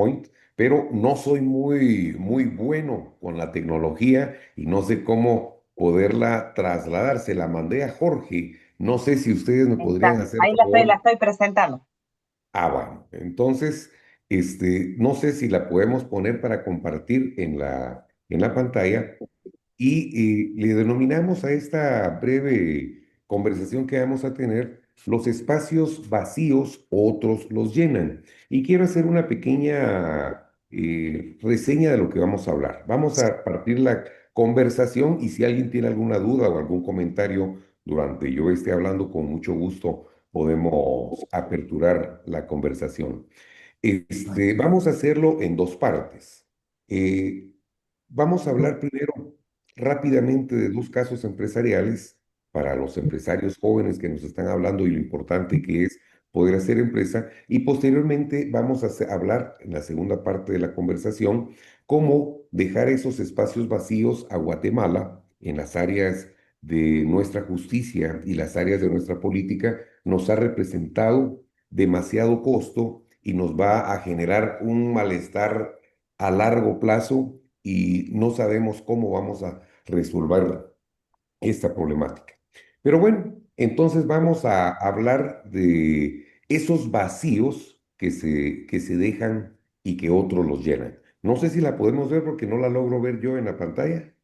PowerPoint, pero no soy muy bueno con la tecnología y no sé cómo poderla trasladar. Se la mandé a Jorge. No sé si ustedes me Ahí podrían está. hacer Ahí la favor. estoy presentando. Bueno, entonces, no sé si la podemos poner para compartir en la pantalla y le denominamos a esta breve conversación que vamos a tener los espacios vacíos, otros los llenan. Y quiero hacer una pequeña reseña de lo que vamos a hablar. Vamos a partir la conversación y si alguien tiene alguna duda o algún comentario durante yo esté hablando, con mucho gusto podemos aperturar la conversación. Vamos a hacerlo en dos partes. Eh, Vamos a hablar primero rápidamente de dos casos empresariales para los empresarios jóvenes que nos están hablando y lo importante que es poder hacer empresa. Y posteriormente vamos a hablar en la segunda parte de la conversación cómo dejar esos espacios vacíos a Guatemala en las áreas de nuestra justicia y las áreas de nuestra política nos ha representado demasiado costo y nos va a generar un malestar a largo plazo y no sabemos cómo vamos a resolver esta problemática. Pero bueno, entonces vamos a hablar de esos vacíos que se dejan y que otros los llenan. No sé si la podemos ver porque no la logro ver yo en la pantalla.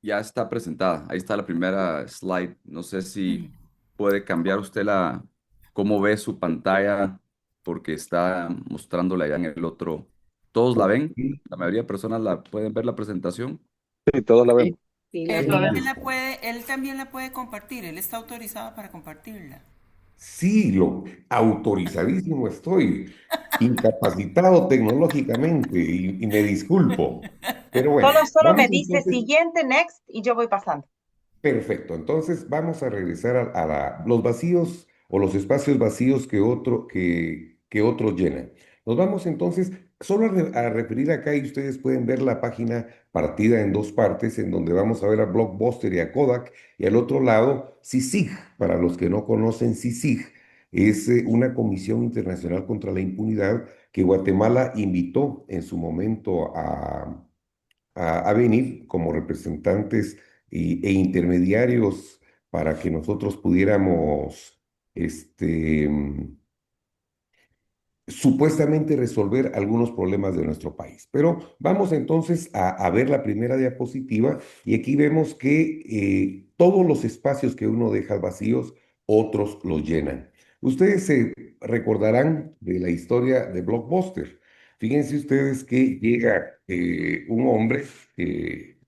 Ya está presentada. Ahí está la primera slide. No sé si puede cambiar usted cómo ve su pantalla porque está mostrándola ya en el otro. ¿Todos la ven? Sí, La mayoría de personas la pueden ver la presentación. Sí, todos la vemos. Sí, la Él estoy también viendo. la puede, él también la puede compartir, él está autorizado para compartirla. sí, lo autorizadísimo estoy, incapacitado tecnológicamente y me disculpo. Pero bueno, Solo me vamos dice entonces. siguiente, next, y yo voy pasando. Perfecto, entonces vamos a regresar los vacíos o los espacios vacíos que otros llenan. Nos vamos entonces solo a referir acá y ustedes pueden ver la página partida en dos partes en donde vamos a ver a Blockbuster y a Kodak y al otro lado CICIG. Para los que no conocen CICIG, es una comisión internacional contra la impunidad que Guatemala invitó en su momento a venir como representantes e intermediarios para que nosotros pudiéramos supuestamente resolver algunos problemas de nuestro país. Pero vamos entonces a ver la primera diapositiva y aquí vemos que todos los espacios que uno deja vacíos, otros los llenan. Ustedes se recordarán de la historia de Blockbuster. Fíjense ustedes que llega un hombre que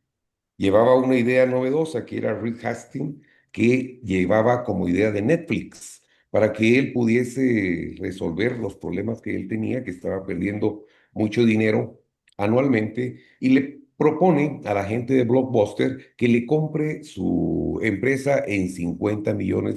llevaba una idea novedosa, que era Reed Hastings, que llevaba como idea de Netflix, para que él pudiese resolver los problemas que él tenía, que estaba perdiendo mucho dinero anualmente, y le propone a la gente de Blockbuster que le compre su empresa en $50 millones.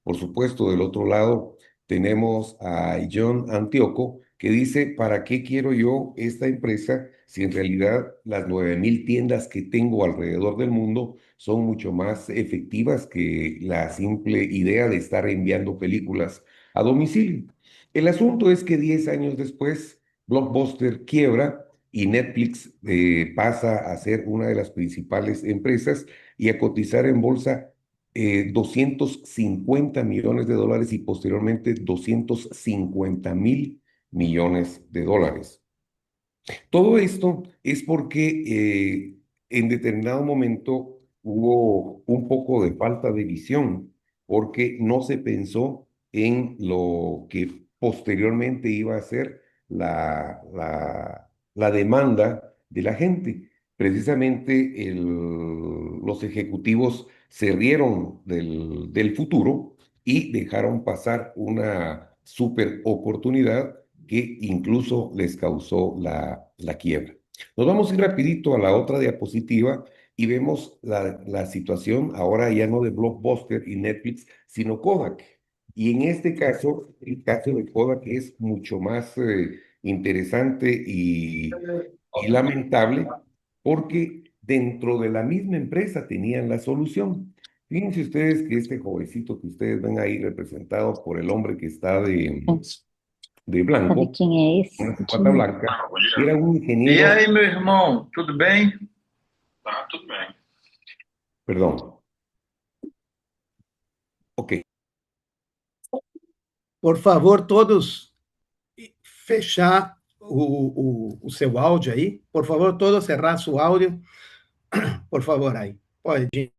Por supuesto, del otro lado tenemos a John Antioco, que dice, ¿para qué quiero yo esta empresa si en realidad las 9,000 tiendas que tengo alrededor del mundo son mucho más efectivas que la simple idea de estar enviando películas a domicilio? El asunto es que 10 años después, Blockbuster quiebra y Netflix pasa a ser una de las principales empresas y a cotizar en bolsa 250 millones de dólares y posteriormente 250 mil millones de dólares. Todo esto es porque en determinado momento hubo un poco de falta de visión, porque no se pensó en lo que posteriormente iba a ser la demanda de la gente. Precisamente los ejecutivos se rieron del futuro y dejaron pasar una super oportunidad que incluso les causó la quiebra. Nos vamos a ir rapidito a la otra diapositiva y vemos la situación ahora ya no de Blockbuster y Netflix, sino Kodak. Y en este caso, el caso de Kodak es mucho más interesante y lamentable porque dentro de la misma empresa tenían la solución. Fíjense ustedes que este jovencito que ustedes ven ahí representado por el hombre que está de Sabe blanco, quem é esse? una corbata blanca, era un E ingeniero, aí, meu irmão, tudo bem? Tá, tudo bem. perdón, ok, Por favor, todos fechar o seu áudio aí. Por favor, todos cerrar seu áudio. Por favor, aí. Pode.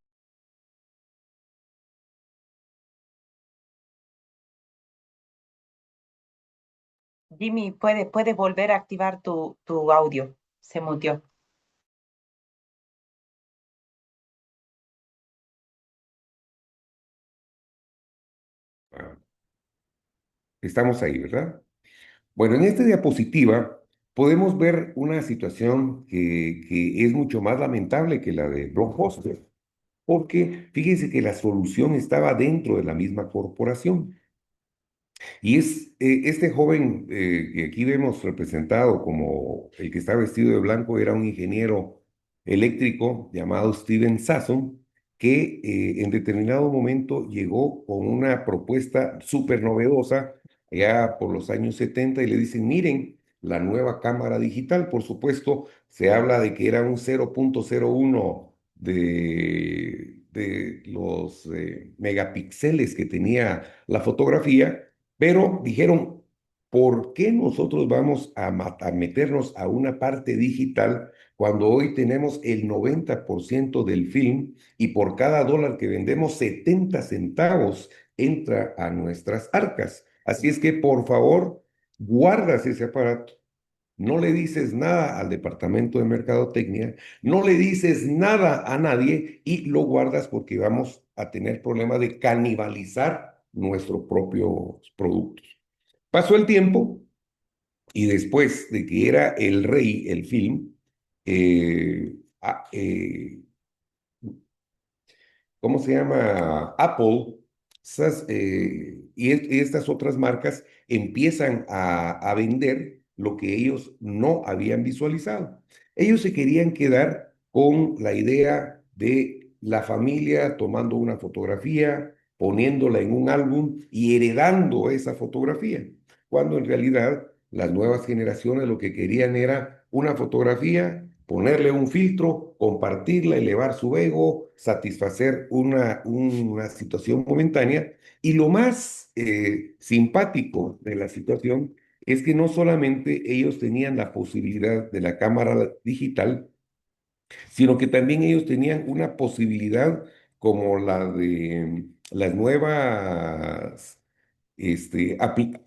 Jimmy, puedes volver a activar tu audio. Se muteó. estamos ahí, ¿verdad? Bueno, en esta diapositiva podemos ver una situación que es mucho más lamentable que la de Blockbuster, porque fíjense que la solución estaba dentro de la misma corporación. Y es este joven que aquí vemos representado como el que está vestido de blanco, era un ingeniero eléctrico llamado Steven Sasson, que en determinado momento llegó con una propuesta súper novedosa ya por los años 70 y le dicen, miren, la nueva cámara digital, por supuesto, se habla de que era un 0.01 de los megapíxeles que tenía la fotografía, pero dijeron, ¿por qué nosotros vamos a meternos a una parte digital cuando hoy tenemos el 90% del film y por cada dólar que vendemos, 70 centavos entra a nuestras arcas? Así es que, por favor, guardas ese aparato. No le dices nada al departamento de mercadotecnia, no le dices nada a nadie y lo guardas porque vamos a tener problemas de canibalizar nuestros propios productos. Pasó el tiempo y después de que era el rey el film, eh, a- eh, ¿cómo se llama? Apple, y estas otras marcas empiezan a vender lo que ellos no habían visualizado. Ellos se querían quedar con la idea de la familia tomando una fotografía, poniéndola en un álbum y heredando esa fotografía, cuando en realidad las nuevas generaciones lo que querían era una fotografía, ponerle un filtro, compartirla, elevar su ego, satisfacer una situación momentánea. Y lo más simpático de la situación es que no solamente ellos tenían la posibilidad de la cámara digital, sino que también ellos tenían una posibilidad como la de las nuevas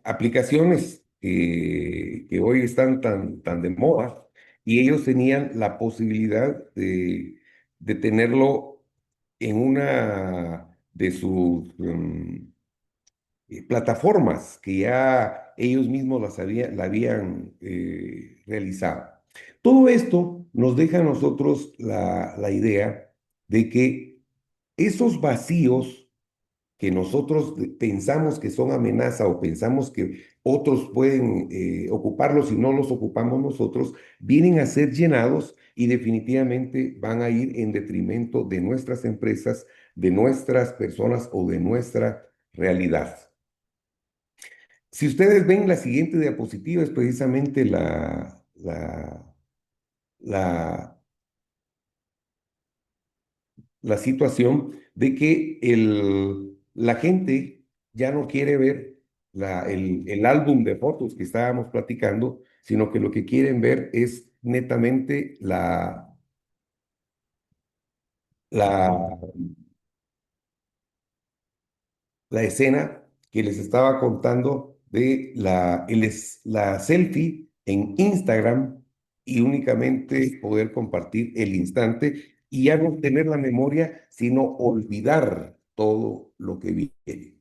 aplicaciones que hoy están tan de moda, y ellos tenían la posibilidad de tenerlo en una de sus plataformas que ya ellos mismos la habían realizado. Todo esto nos deja a nosotros la idea de que esos vacíos que nosotros pensamos que son amenaza o pensamos que otros pueden ocuparlos y no los ocupamos nosotros, vienen a ser llenados y definitivamente van a ir en detrimento de nuestras empresas, de nuestras personas o de nuestra realidad. Si ustedes ven la siguiente diapositiva, es precisamente la, la situación de que la gente ya no quiere ver el álbum de fotos que estábamos platicando, sino que lo que quieren ver es netamente la, la escena que les estaba contando de la selfie en Instagram y únicamente poder compartir el instante y ya no tener la memoria, sino olvidar todo lo que viene.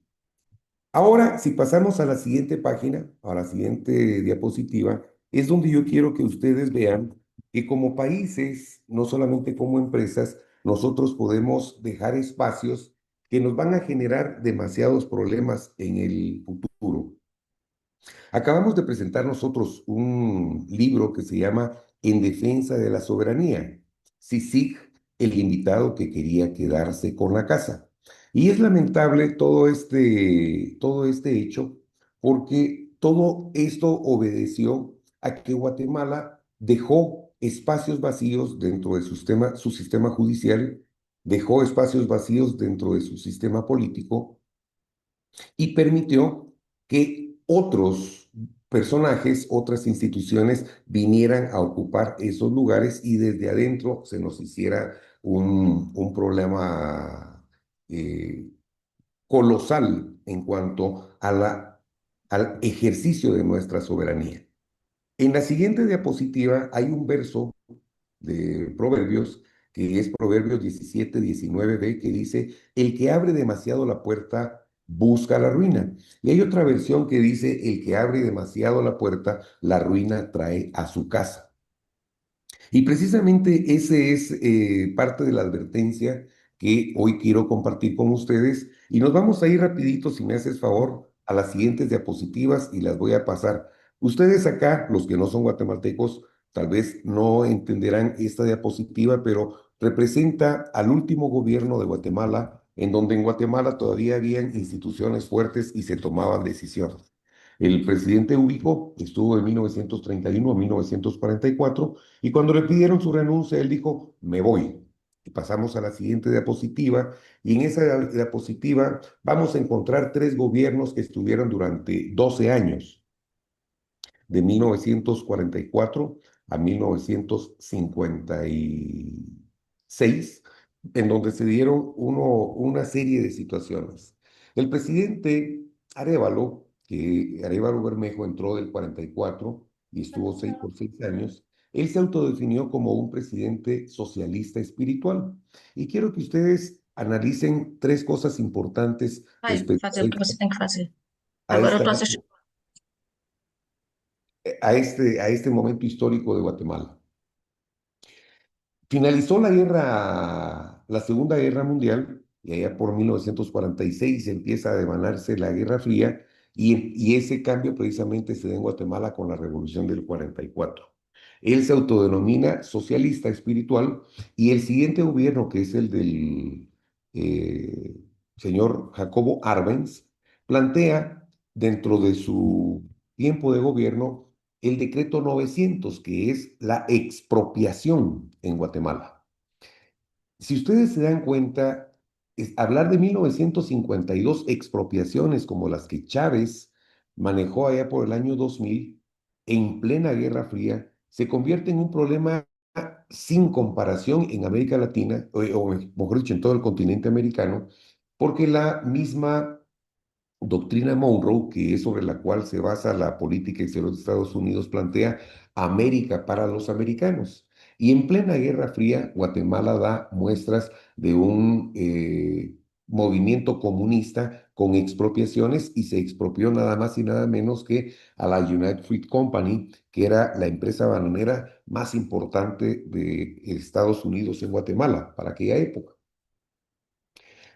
Ahora, si pasamos a la siguiente página, a la siguiente diapositiva, es donde yo quiero que ustedes vean que como países, no solamente como empresas, nosotros podemos dejar espacios que nos van a generar demasiados problemas en el futuro. Acabamos de presentar nosotros un libro que se llama En defensa de la soberanía. Sisig, el invitado que quería quedarse con la casa. Y es lamentable todo este hecho porque todo esto obedeció a que Guatemala dejó espacios vacíos dentro de su sistema judicial, dejó espacios vacíos dentro de su sistema político y permitió que otros personajes, otras instituciones vinieran a ocupar esos lugares y desde adentro se nos hiciera un problema colosal en cuanto a al ejercicio de nuestra soberanía. En la siguiente diapositiva hay un verso de Proverbios, que es Proverbios 17-19b, que dice, el que abre demasiado la puerta busca la ruina. Y hay otra versión que dice, el que abre demasiado la puerta, la ruina trae a su casa. Y precisamente ese es parte de la advertencia que hoy quiero compartir con ustedes. Y nos vamos a ir rapidito, si me haces favor, a las siguientes diapositivas y las voy a pasar. Ustedes acá, los que no son guatemaltecos, tal vez no entenderán esta diapositiva, pero representa al último gobierno de Guatemala, en donde en Guatemala todavía habían instituciones fuertes y se tomaban decisiones. El presidente Ubico estuvo de 1931 a 1944 y cuando le pidieron su renuncia, él dijo, me voy. Y pasamos a la siguiente diapositiva y en esa diapositiva vamos a encontrar tres gobiernos que estuvieron durante 12 años, de 1944 a 1956, en donde se dieron una serie de situaciones. El presidente Arévalo, que Arévalo Bermejo entró del 44 y estuvo por 6 años, él se autodefinió como un presidente socialista espiritual. Y quiero que ustedes analicen tres cosas importantes Vai respecto fazer o que você tem que fazer. a Agora eu esta, tô assistindo. a este momento histórico de Guatemala. Finalizó la guerra, la Segunda Guerra Mundial, y allá por 1946 empieza a devanarse la Guerra Fría, y ese cambio precisamente se da en Guatemala con la Revolución del 44. Él se autodenomina socialista espiritual, y el siguiente gobierno, que es el del eh, señor Jacobo Arbenz, plantea dentro de su tiempo de gobierno el decreto 900, que es la expropiación en Guatemala. Si ustedes se dan cuenta, hablar de 1952 expropiaciones como las que Chávez manejó allá por el año 2000, en plena Guerra Fría, se convierte en un problema sin comparación en América Latina, o mejor dicho, en todo el continente americano, porque la misma doctrina Monroe, que es sobre la cual se basa la política exterior de Estados Unidos, plantea América para los americanos. Y en plena Guerra Fría, Guatemala da muestras de un movimiento comunista con expropiaciones y se expropió nada más y nada menos que a la United Fruit Company, que era la empresa bananera más importante de Estados Unidos en Guatemala para aquella época.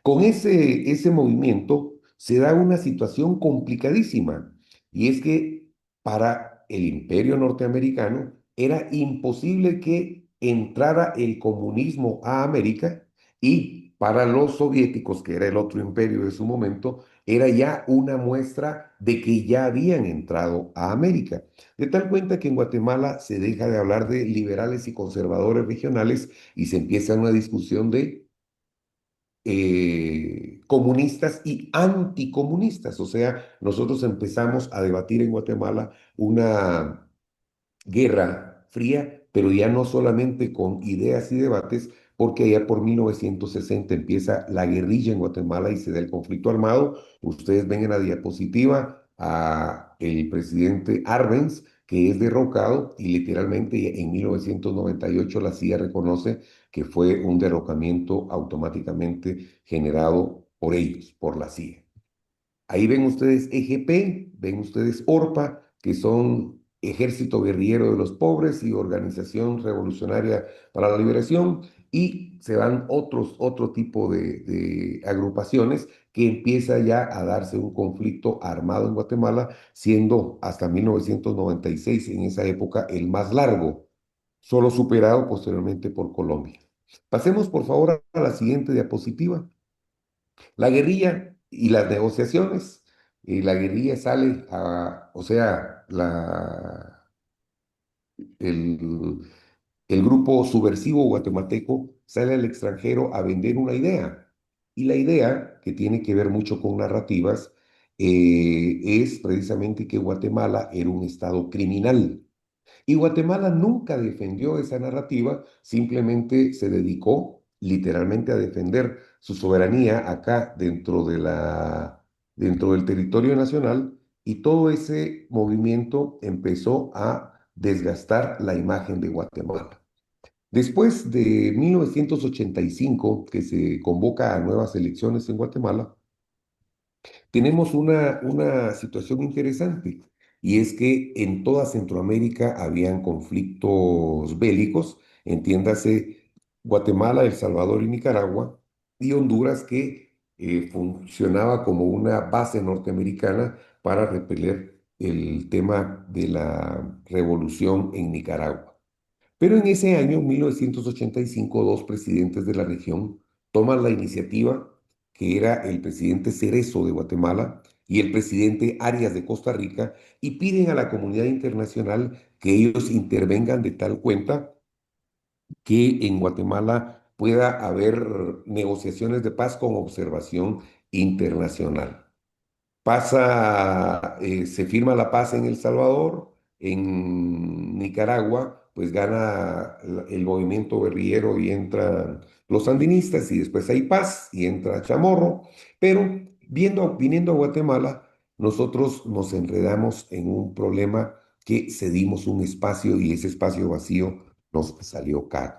Con ese movimiento se da una situación complicadísima, y es que para el imperio norteamericano era imposible que entrara el comunismo a América, y para los soviéticos, que era el otro imperio de su momento, era ya una muestra de que ya habían entrado a América. De tal cuenta que en Guatemala se deja de hablar de liberales y conservadores regionales y se empieza una discusión de comunistas y anticomunistas. O sea, nosotros empezamos a debatir en Guatemala una guerra fría, pero ya no solamente con ideas y debates, porque allá por 1960 empieza la guerrilla en Guatemala y se da el conflicto armado. Ustedes ven en la diapositiva a el presidente Arbenz, que es derrocado, y literalmente en 1998 la CIA reconoce que fue un derrocamiento automáticamente generado por ellos, por la CIA. Ahí ven ustedes EGP, ven ustedes ORPA, que son Ejército Guerrillero de los Pobres y Organización Revolucionaria para la Liberación, y se dan otro tipo de agrupaciones que empieza ya a darse un conflicto armado en Guatemala, siendo hasta 1996 en esa época el más largo, solo superado posteriormente por Colombia. Pasemos por favor a la siguiente diapositiva. La guerrilla y las negociaciones. la guerrilla sale o sea, el, el grupo subversivo guatemalteco sale al extranjero a vender una idea. Y la idea, que tiene que ver mucho con narrativas, es precisamente que Guatemala era un estado criminal. Y Guatemala nunca defendió esa narrativa, simplemente se dedicó literalmente a defender su soberanía acá dentro del territorio nacional, y todo ese movimiento empezó a desgastar la imagen de Guatemala. Después de 1985, que se convoca a nuevas elecciones en Guatemala, tenemos una situación interesante, y es que en toda Centroamérica habían conflictos bélicos, entiéndase Guatemala, El Salvador y Nicaragua, y Honduras, que funcionaba como una base norteamericana para repeler el tema de la revolución en Nicaragua. Pero en ese año, 1985, dos presidentes de la región toman la iniciativa, que era el presidente Cerezo de Guatemala y el presidente Arias de Costa Rica, y piden a la comunidad internacional que ellos intervengan de tal cuenta que en Guatemala pueda haber negociaciones de paz con observación internacional. Se firma la paz en El Salvador, en Nicaragua, pues gana el movimiento guerrillero y entran los sandinistas, y después hay paz y entra Chamorro, pero viniendo a Guatemala, nosotros nos enredamos en un problema que cedimos un espacio, y ese espacio vacío nos salió caro.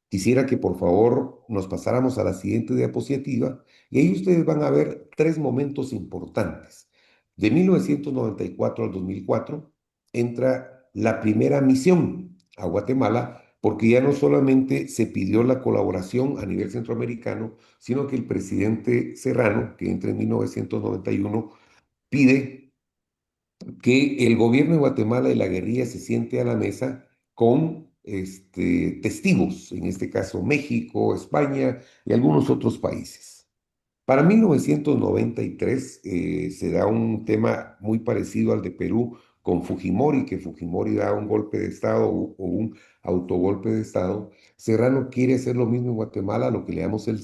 Quisiera que por favor nos pasáramos a la siguiente diapositiva, y ahí ustedes van a ver tres momentos importantes. De 1994 al 2004 entra la primera misión a Guatemala, porque ya no solamente se pidió la colaboración a nivel centroamericano, sino que el presidente Serrano, que entra en 1991, pide que el gobierno de Guatemala y la guerrilla se siente a la mesa con testigos, en este caso México, España y algunos otros países. Para 1993 se da un tema muy parecido al de Perú con Fujimori, que Fujimori da un golpe de Estado o un autogolpe de Estado. Serrano quiere hacer lo mismo en Guatemala, lo que le llamamos el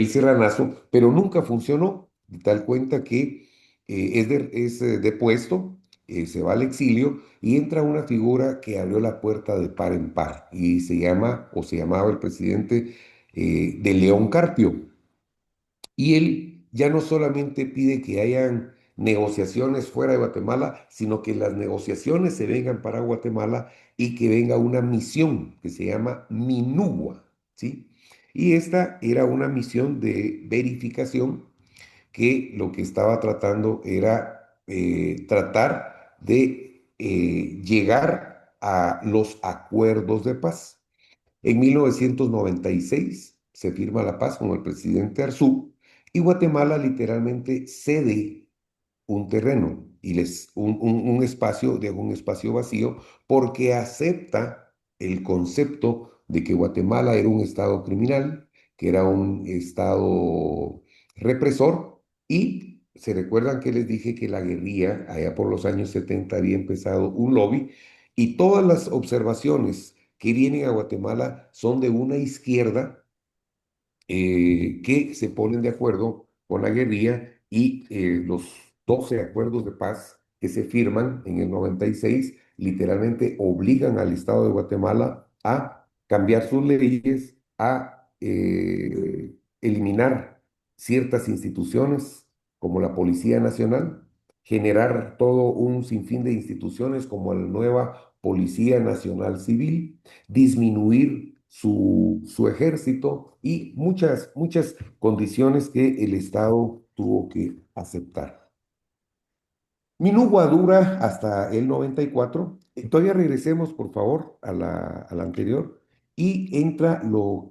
serranazo, pero nunca funcionó, de tal cuenta que es depuesto, se va al exilio, y entra una figura que abrió la puerta de par en par, y se llama, o se llamaba, el presidente de León Carpio. Y él ya no solamente pide que hayan negociaciones fuera de Guatemala, sino que las negociaciones se vengan para Guatemala, y que venga una misión que se llama MINUGUA, ¿sí? Y esta era una misión de verificación, que lo que estaba tratando era tratar de llegar a los acuerdos de paz. En 1996 se firma la paz con el presidente Arzú, y Guatemala literalmente cede un terreno y un espacio, de un espacio vacío, porque acepta el concepto de que Guatemala era un estado criminal, que era un estado represor. Y se recuerdan que les dije que la guerrilla allá por los años 70 había empezado un lobby, y todas las observaciones que vienen a Guatemala son de una izquierda que se ponen de acuerdo con la guerrilla, y los 12 acuerdos de paz que se firman en el 96 literalmente obligan al Estado de Guatemala a cambiar sus leyes, a eliminar ciertas instituciones como la Policía Nacional, generar todo un sinfín de instituciones como la nueva Policía Nacional Civil, disminuir su ejército, y muchas condiciones que el Estado tuvo que aceptar. Minugua dura hasta el 94. Todavía regresemos, por favor, a la anterior. Y entra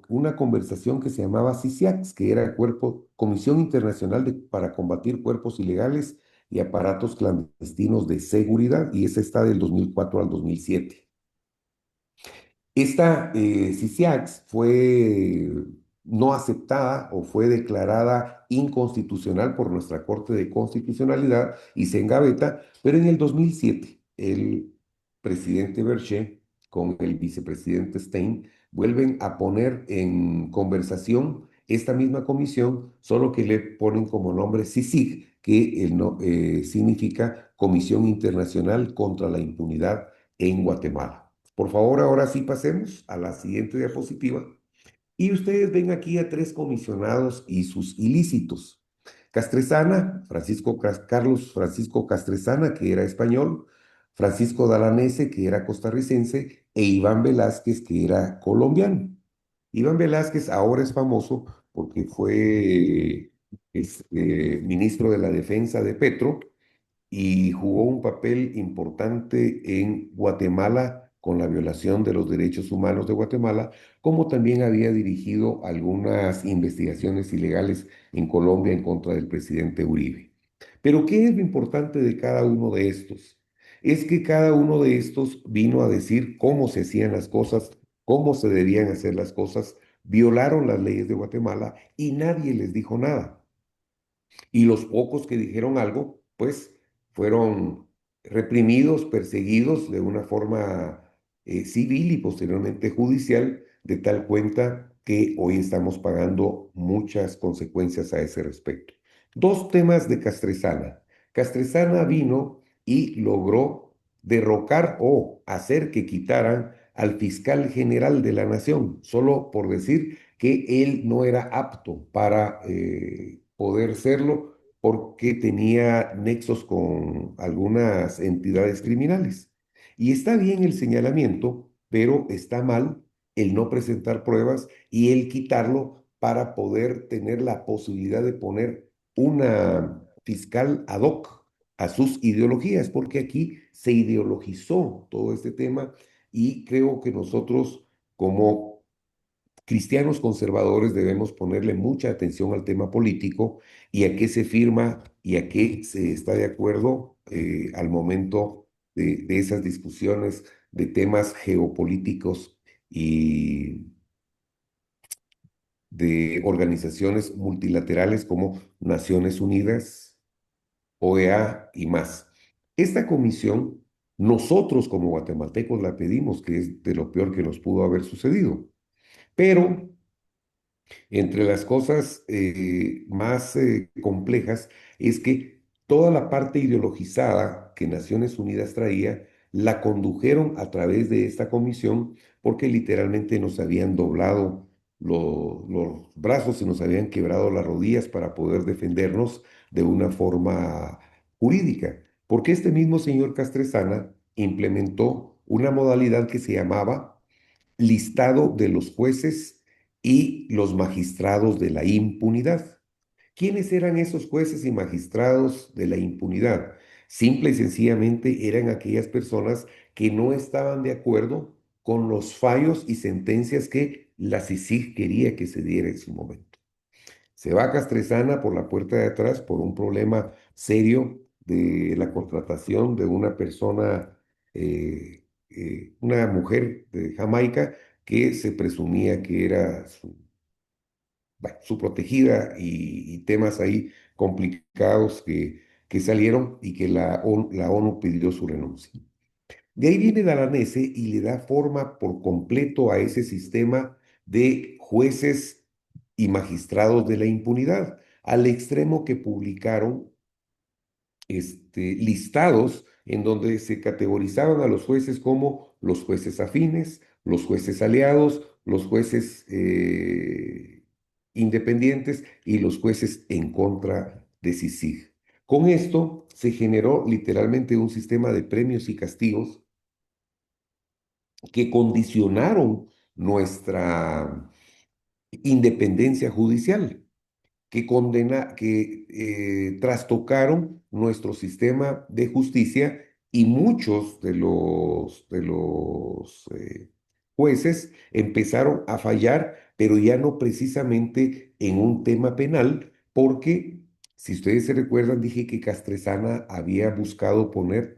una conversación que se llamaba CICIAX, que era Comisión Internacional para Combatir Cuerpos Ilegales y Aparatos Clandestinos de Seguridad, y esa está del 2004 al 2007. Esta CICIAX fue no aceptada o fue declarada inconstitucional por nuestra Corte de Constitucionalidad y se engaveta, pero en el 2007 el presidente Berger con el vicepresidente Stein vuelven a poner en conversación esta misma comisión, solo que le ponen como nombre CICIG, que significa Comisión Internacional contra la Impunidad en Guatemala. Por favor, ahora sí pasemos a la siguiente diapositiva. Y ustedes ven aquí a tres comisionados y sus ilícitos. Castresana, Carlos Francisco Castresana, que era español, Francisco Dalanese, que era costarricense, e Iván Velázquez, que era colombiano. Iván Velázquez ahora es famoso porque fue ministro de la Defensa de Petro y jugó un papel importante en Guatemala con la violación de los derechos humanos de Guatemala, como también había dirigido algunas investigaciones ilegales en Colombia en contra del presidente Uribe. Pero ¿qué es lo importante de cada uno de estos? Es que cada uno de estos vino a decir cómo se hacían las cosas, cómo se debían hacer las cosas, violaron las leyes de Guatemala y nadie les dijo nada. Y los pocos que dijeron algo, pues fueron reprimidos, perseguidos de una forma civil y posteriormente judicial, de tal cuenta que hoy estamos pagando muchas consecuencias a ese respecto. Dos temas de Castresana. Castresana vino y logró derrocar o hacer que quitaran al fiscal general de la nación, solo por decir que él no era apto para poder serlo porque tenía nexos con algunas entidades criminales. Y está bien el señalamiento, pero está mal el no presentar pruebas y el quitarlo para poder tener la posibilidad de poner una fiscal ad hoc a sus ideologías, porque aquí se ideologizó todo este tema y creo que nosotros como cristianos conservadores debemos ponerle mucha atención al tema político y a qué se firma y a qué se está de acuerdo al momento de esas discusiones de temas geopolíticos y de organizaciones multilaterales como Naciones Unidas, OEA y más. Esta comisión, nosotros como guatemaltecos la pedimos, que es de lo peor que nos pudo haber sucedido, pero entre las cosas más complejas es que toda la parte ideologizada que Naciones Unidas traía la condujeron a través de esta comisión porque literalmente nos habían doblado los brazos y nos habían quebrado las rodillas para poder defendernos de una forma jurídica. Porque este mismo señor Castresana implementó una modalidad que se llamaba listado de los jueces y los magistrados de la impunidad. ¿Quiénes eran esos jueces y magistrados de la impunidad? Simple y sencillamente eran aquellas personas que no estaban de acuerdo con los fallos y sentencias que la CICIG quería que se diera en su momento. Se va a Castresana por la puerta de atrás por un problema serio de la contratación de una persona, una mujer de Jamaica que se presumía que era bueno, su protegida y temas ahí complicados que salieron y que la ONU pidió su renuncia. De ahí viene Dalanese y le da forma por completo a ese sistema de jueces y magistrados de la impunidad, al extremo que publicaron listados en donde se categorizaban a los jueces como los jueces afines, los jueces aliados, los jueces independientes y los jueces en contra de CICIG. Con esto se generó literalmente un sistema de premios y castigos que condicionaron nuestra independencia judicial, que trastocaron nuestro sistema de justicia y muchos de los jueces empezaron a fallar, pero ya no precisamente en un tema penal, porque si ustedes se recuerdan, dije que Castresana había buscado poner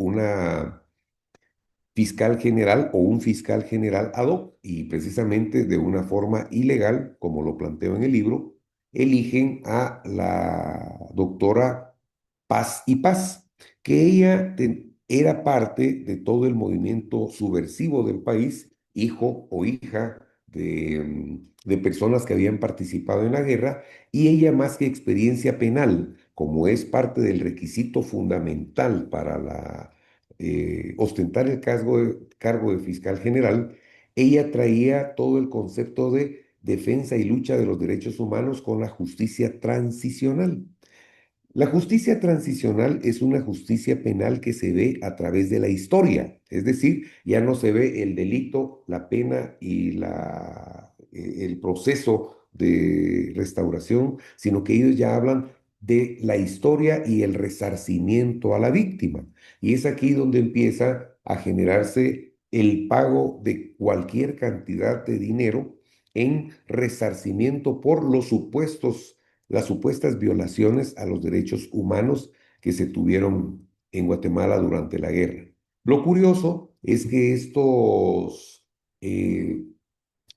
fiscal general o un fiscal general ad hoc y precisamente de una forma ilegal, como lo planteo en el libro, eligen a la doctora Paz y Paz, que ella era parte de todo el movimiento subversivo del país, hijo o hija de personas que habían participado en la guerra, y ella más que experiencia penal, como es parte del requisito fundamental para ostentar el cargo de fiscal general, ella traía todo el concepto de defensa y lucha de los derechos humanos con la justicia transicional. La justicia transicional es una justicia penal que se ve a través de la historia, es decir, ya no se ve el delito, la pena y el proceso de restauración, sino que ellos ya hablan de la historia y el resarcimiento a la víctima. Y es aquí donde empieza a generarse el pago de cualquier cantidad de dinero en resarcimiento por las supuestas violaciones a los derechos humanos que se tuvieron en Guatemala durante la guerra. Lo curioso es que estos eh,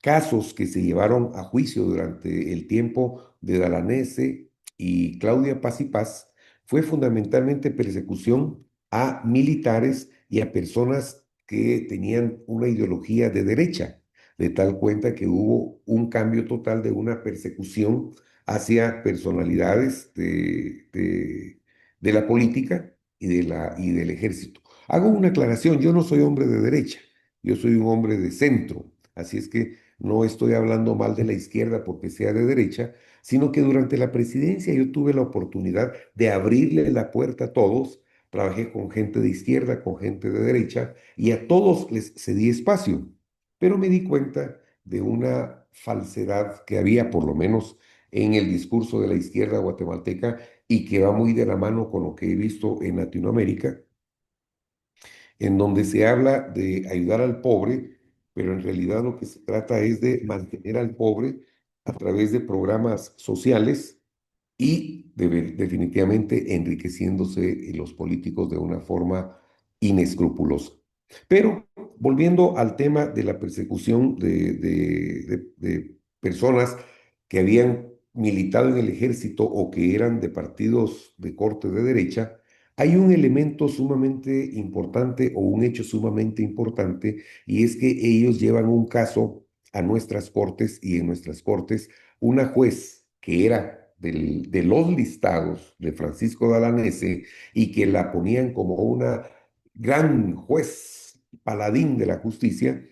casos que se llevaron a juicio durante el tiempo de Dalanese y Claudia Paz y Paz fue fundamentalmente persecución a militares y a personas que tenían una ideología de derecha, de tal cuenta que hubo un cambio total de una persecución hacia personalidades de la política y del ejército. Hago una aclaración, yo no soy hombre de derecha, yo soy un hombre de centro, así es que no estoy hablando mal de la izquierda porque sea de derecha, sino que durante la presidencia yo tuve la oportunidad de abrirle la puerta a todos. Trabajé con gente de izquierda, con gente de derecha, y a todos les cedí espacio. Pero me di cuenta de una falsedad que había, por lo menos en el discurso de la izquierda guatemalteca, y que va muy de la mano con lo que he visto en Latinoamérica, en donde se habla de ayudar al pobre, pero en realidad lo que se trata es de mantener al pobre a través de programas sociales y definitivamente enriqueciéndose los políticos de una forma inescrupulosa. Pero volviendo al tema de la persecución de personas que habían militado en el ejército o que eran de partidos de corte de derecha, hay un elemento sumamente importante o un hecho sumamente importante, y es que ellos llevan un caso a nuestras cortes, y en nuestras cortes una juez que era de los listados de Francisco Dalanese y que la ponían como una gran juez, paladín de la justicia,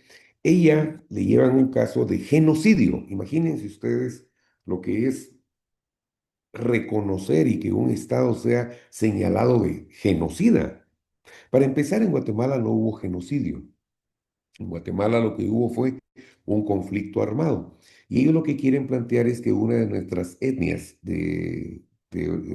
ella le llevan un caso de genocidio. Imagínense ustedes lo que es reconocer y que un Estado sea señalado de genocida. Para empezar, en Guatemala no hubo genocidio. En Guatemala lo que hubo fue un conflicto armado. Y ellos lo que quieren plantear es que una de nuestras etnias de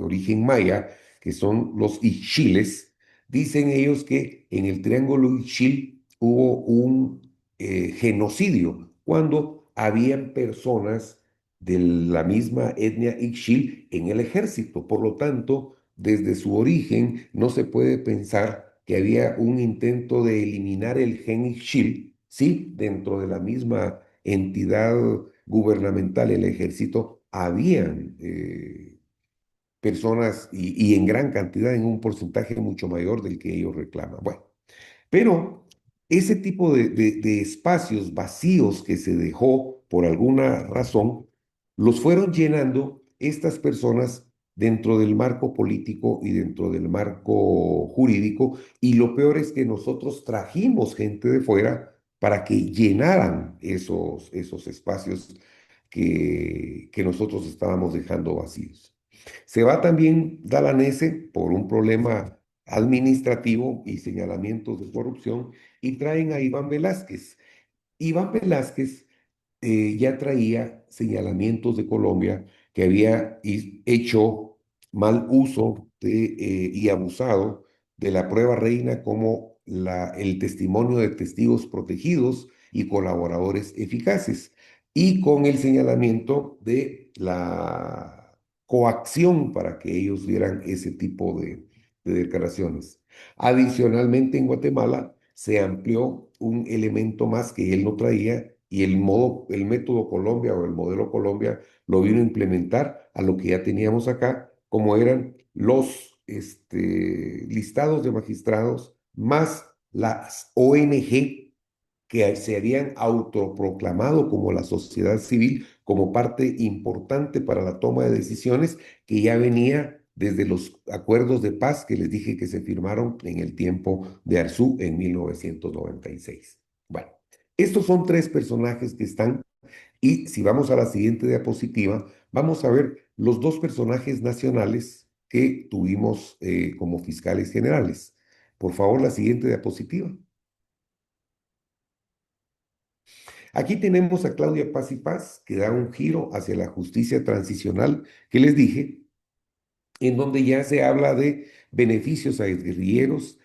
origen maya, que son los Ixchiles, dicen ellos que en el Triángulo Ixchil hubo un genocidio, cuando habían personas de la misma etnia Ixchil en el ejército. Por lo tanto, desde su origen no se puede pensar que había un intento de eliminar el gen Ixchil, sí, dentro de la misma entidad gubernamental, el ejército, habían personas y en gran cantidad, en un porcentaje mucho mayor del que ellos reclaman. Bueno, pero ese tipo de espacios vacíos que se dejó por alguna razón, los fueron llenando estas personas dentro del marco político y dentro del marco jurídico, y lo peor es que nosotros trajimos gente de fuera para que llenaran esos espacios que nosotros estábamos dejando vacíos. Se va también Dalanese por un problema administrativo y señalamientos de corrupción, y traen a Iván Velázquez. Iván Velázquez ya traía señalamientos de Colombia, que había hecho mal uso y abusado de la prueba reina como el testimonio de testigos protegidos y colaboradores eficaces, y con el señalamiento de la coacción para que ellos dieran ese tipo de declaraciones. Adicionalmente, en Guatemala se amplió un elemento más que él no traía y el método Colombia o el modelo Colombia lo vino a implementar a lo que ya teníamos acá, como eran los listados de magistrados más las ONG que se habían autoproclamado como la sociedad civil, como parte importante para la toma de decisiones, que ya venía desde los acuerdos de paz que les dije que se firmaron en el tiempo de Arzú en 1996. Bueno, estos son tres personajes que están, y si vamos a la siguiente diapositiva, vamos a ver los dos personajes nacionales que tuvimos como fiscales generales. Por favor, la siguiente diapositiva. Aquí tenemos a Claudia Paz y Paz, que da un giro hacia la justicia transicional que les dije, en donde ya se habla de beneficios a exguerrilleros,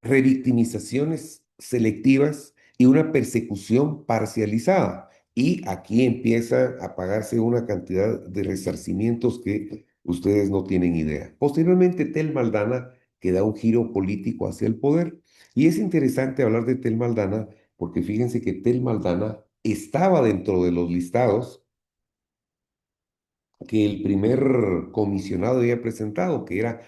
revictimizaciones selectivas y una persecución parcializada. Y aquí empieza a pagarse una cantidad de resarcimientos que ustedes no tienen idea. Posteriormente, Tel Maldana, que da un giro político hacia el poder. Y es interesante hablar de Tel Maldana porque fíjense que Tel Maldana estaba dentro de los listados que el primer comisionado había presentado, que era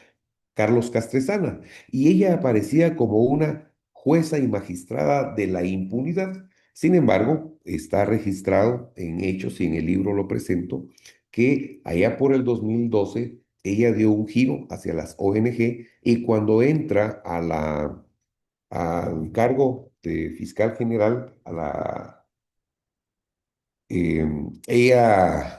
Carlos Castresana, y ella aparecía como una jueza y magistrada de la impunidad. Sin embargo, está registrado en hechos y en el libro lo presento, que allá por el 2012 ella dio un giro hacia las ONG y cuando entra al cargo de fiscal general, ella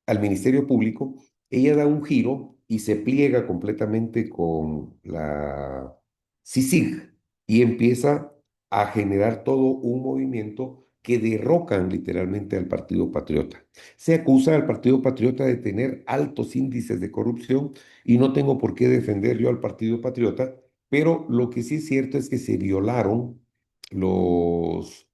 al Ministerio Público, ella da un giro y se pliega completamente con la CICIG y empieza a generar todo un movimiento que derrocan literalmente al Partido Patriota. Se acusa al Partido Patriota de tener altos índices de corrupción y no tengo por qué defender yo al Partido Patriota, pero lo que sí es cierto es que se violaron los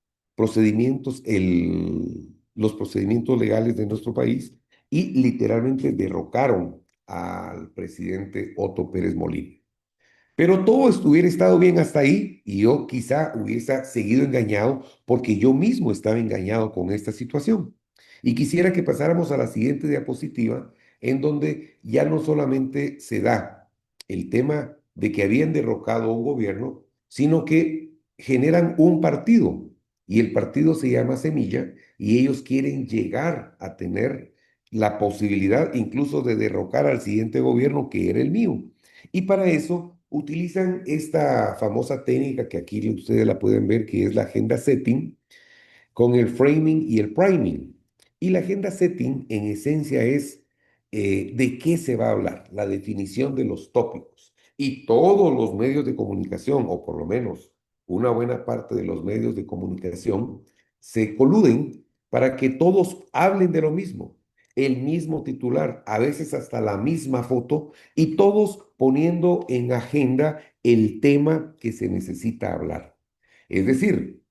los procedimientos legales de nuestro país y literalmente derrocaron al presidente Otto Pérez Molina. Pero todo estuviera estado bien hasta ahí y yo quizá hubiese seguido engañado porque yo mismo estaba engañado con esta situación. Y quisiera que pasáramos a la siguiente diapositiva, en donde ya no solamente se da el tema de que habían derrocado a un gobierno, sino que generan un partido y el partido se llama Semilla y ellos quieren llegar a tener la posibilidad incluso de derrocar al siguiente gobierno que era el mío. Y para eso utilizan esta famosa técnica que aquí ustedes la pueden ver, que es la agenda setting, con el framing y el priming. Y la agenda setting en esencia es de qué se va a hablar, la definición de los tópicos. Y todos los medios de comunicación, o por lo menos una buena parte de los medios de comunicación, se coluden para que todos hablen de lo mismo, el mismo titular, a veces hasta la misma foto, y todos poniendo en agenda el tema que se necesita hablar. Es decir,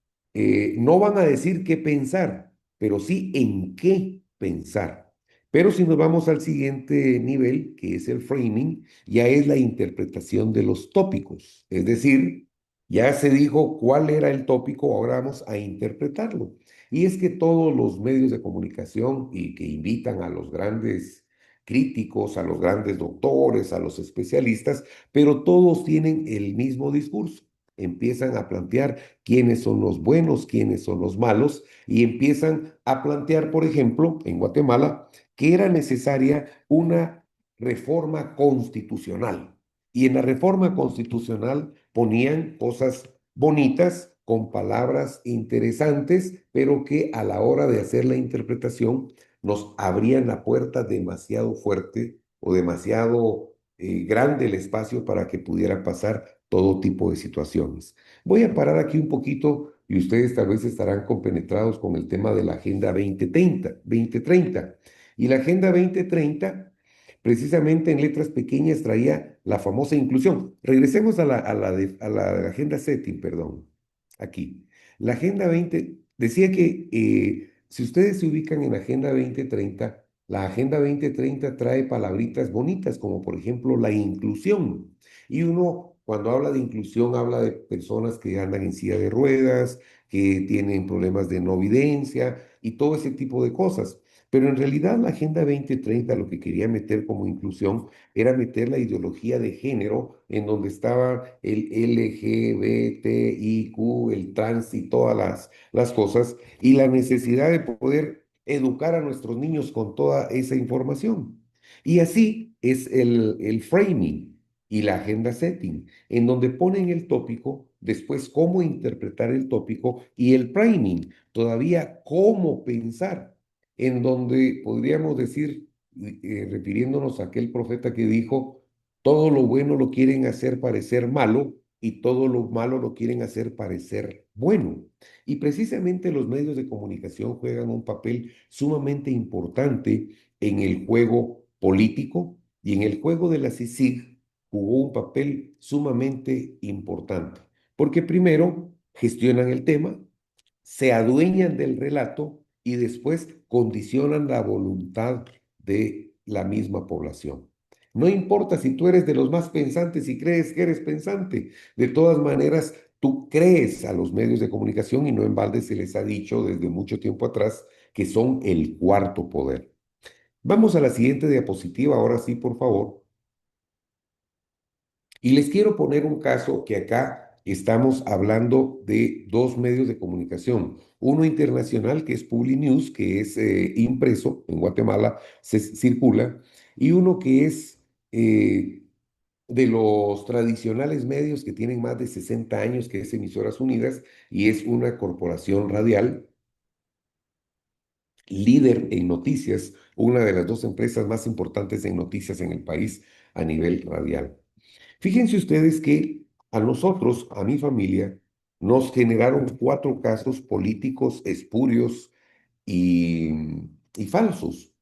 no van a decir qué pensar, pero sí en qué pensar. Pero si nos vamos al siguiente nivel, que es el framing, ya es la interpretación de los tópicos. Es decir, ya se dijo cuál era el tópico, ahora vamos a interpretarlo. Y es que todos los medios de comunicación y que invitan a los grandes críticos, a los grandes doctores, a los especialistas, pero todos tienen el mismo discurso. Empiezan a plantear quiénes son los buenos, quiénes son los malos, y empiezan a plantear, por ejemplo, en Guatemala, que era necesaria una reforma constitucional. Y en la reforma constitucional ponían cosas bonitas, con palabras interesantes, pero que a la hora de hacer la interpretación nos abrían la puerta demasiado fuerte o demasiado grande el espacio para que pudiera pasar todo tipo de situaciones. Voy a parar aquí un poquito y ustedes tal vez estarán compenetrados con el tema de la Agenda 2030. Y la Agenda 2030, precisamente en letras pequeñas, traía la famosa inclusión. Regresemos a la Agenda Setting, perdón, aquí. La Agenda 20 decía que si ustedes se ubican en la Agenda 2030, la Agenda 2030 trae palabritas bonitas, como por ejemplo la inclusión. Y uno cuando habla de inclusión, habla de personas que andan en silla de ruedas, que tienen problemas de no videncia y todo ese tipo de cosas. Pero en realidad la Agenda 2030 lo que quería meter como inclusión era meter la ideología de género en donde estaba el LGBTIQ, el trans y todas las cosas, y la necesidad de poder educar a nuestros niños con toda esa información. Y así es el framing y la agenda setting, en donde ponen el tópico, después cómo interpretar el tópico y el priming, todavía cómo pensar, en donde podríamos decir, refiriéndonos a aquel profeta que dijo, todo lo bueno lo quieren hacer parecer malo y todo lo malo lo quieren hacer parecer bueno. Y precisamente los medios de comunicación juegan un papel sumamente importante en el juego político y en el juego de la CICIG jugó un papel sumamente importante, porque primero gestionan el tema, se adueñan del relato y después condicionan la voluntad de la misma población. No importa si tú eres de los más pensantes y crees que eres pensante, de todas maneras tú crees a los medios de comunicación y no en balde se les ha dicho desde mucho tiempo atrás que son el cuarto poder. Vamos a la siguiente diapositiva, ahora sí, por favor. Y les quiero poner un caso que acá estamos hablando de dos medios de comunicación. Uno internacional que es Publinews, que es impreso en Guatemala, se circula, y uno que es de los tradicionales medios que tienen más de 60 años, que es Emisoras Unidas, y es una corporación radial líder en noticias, una de las dos empresas más importantes en noticias en el país a nivel radial. Fíjense ustedes que a nosotros, a mi familia, nos generaron cuatro casos políticos espurios y, y falsos.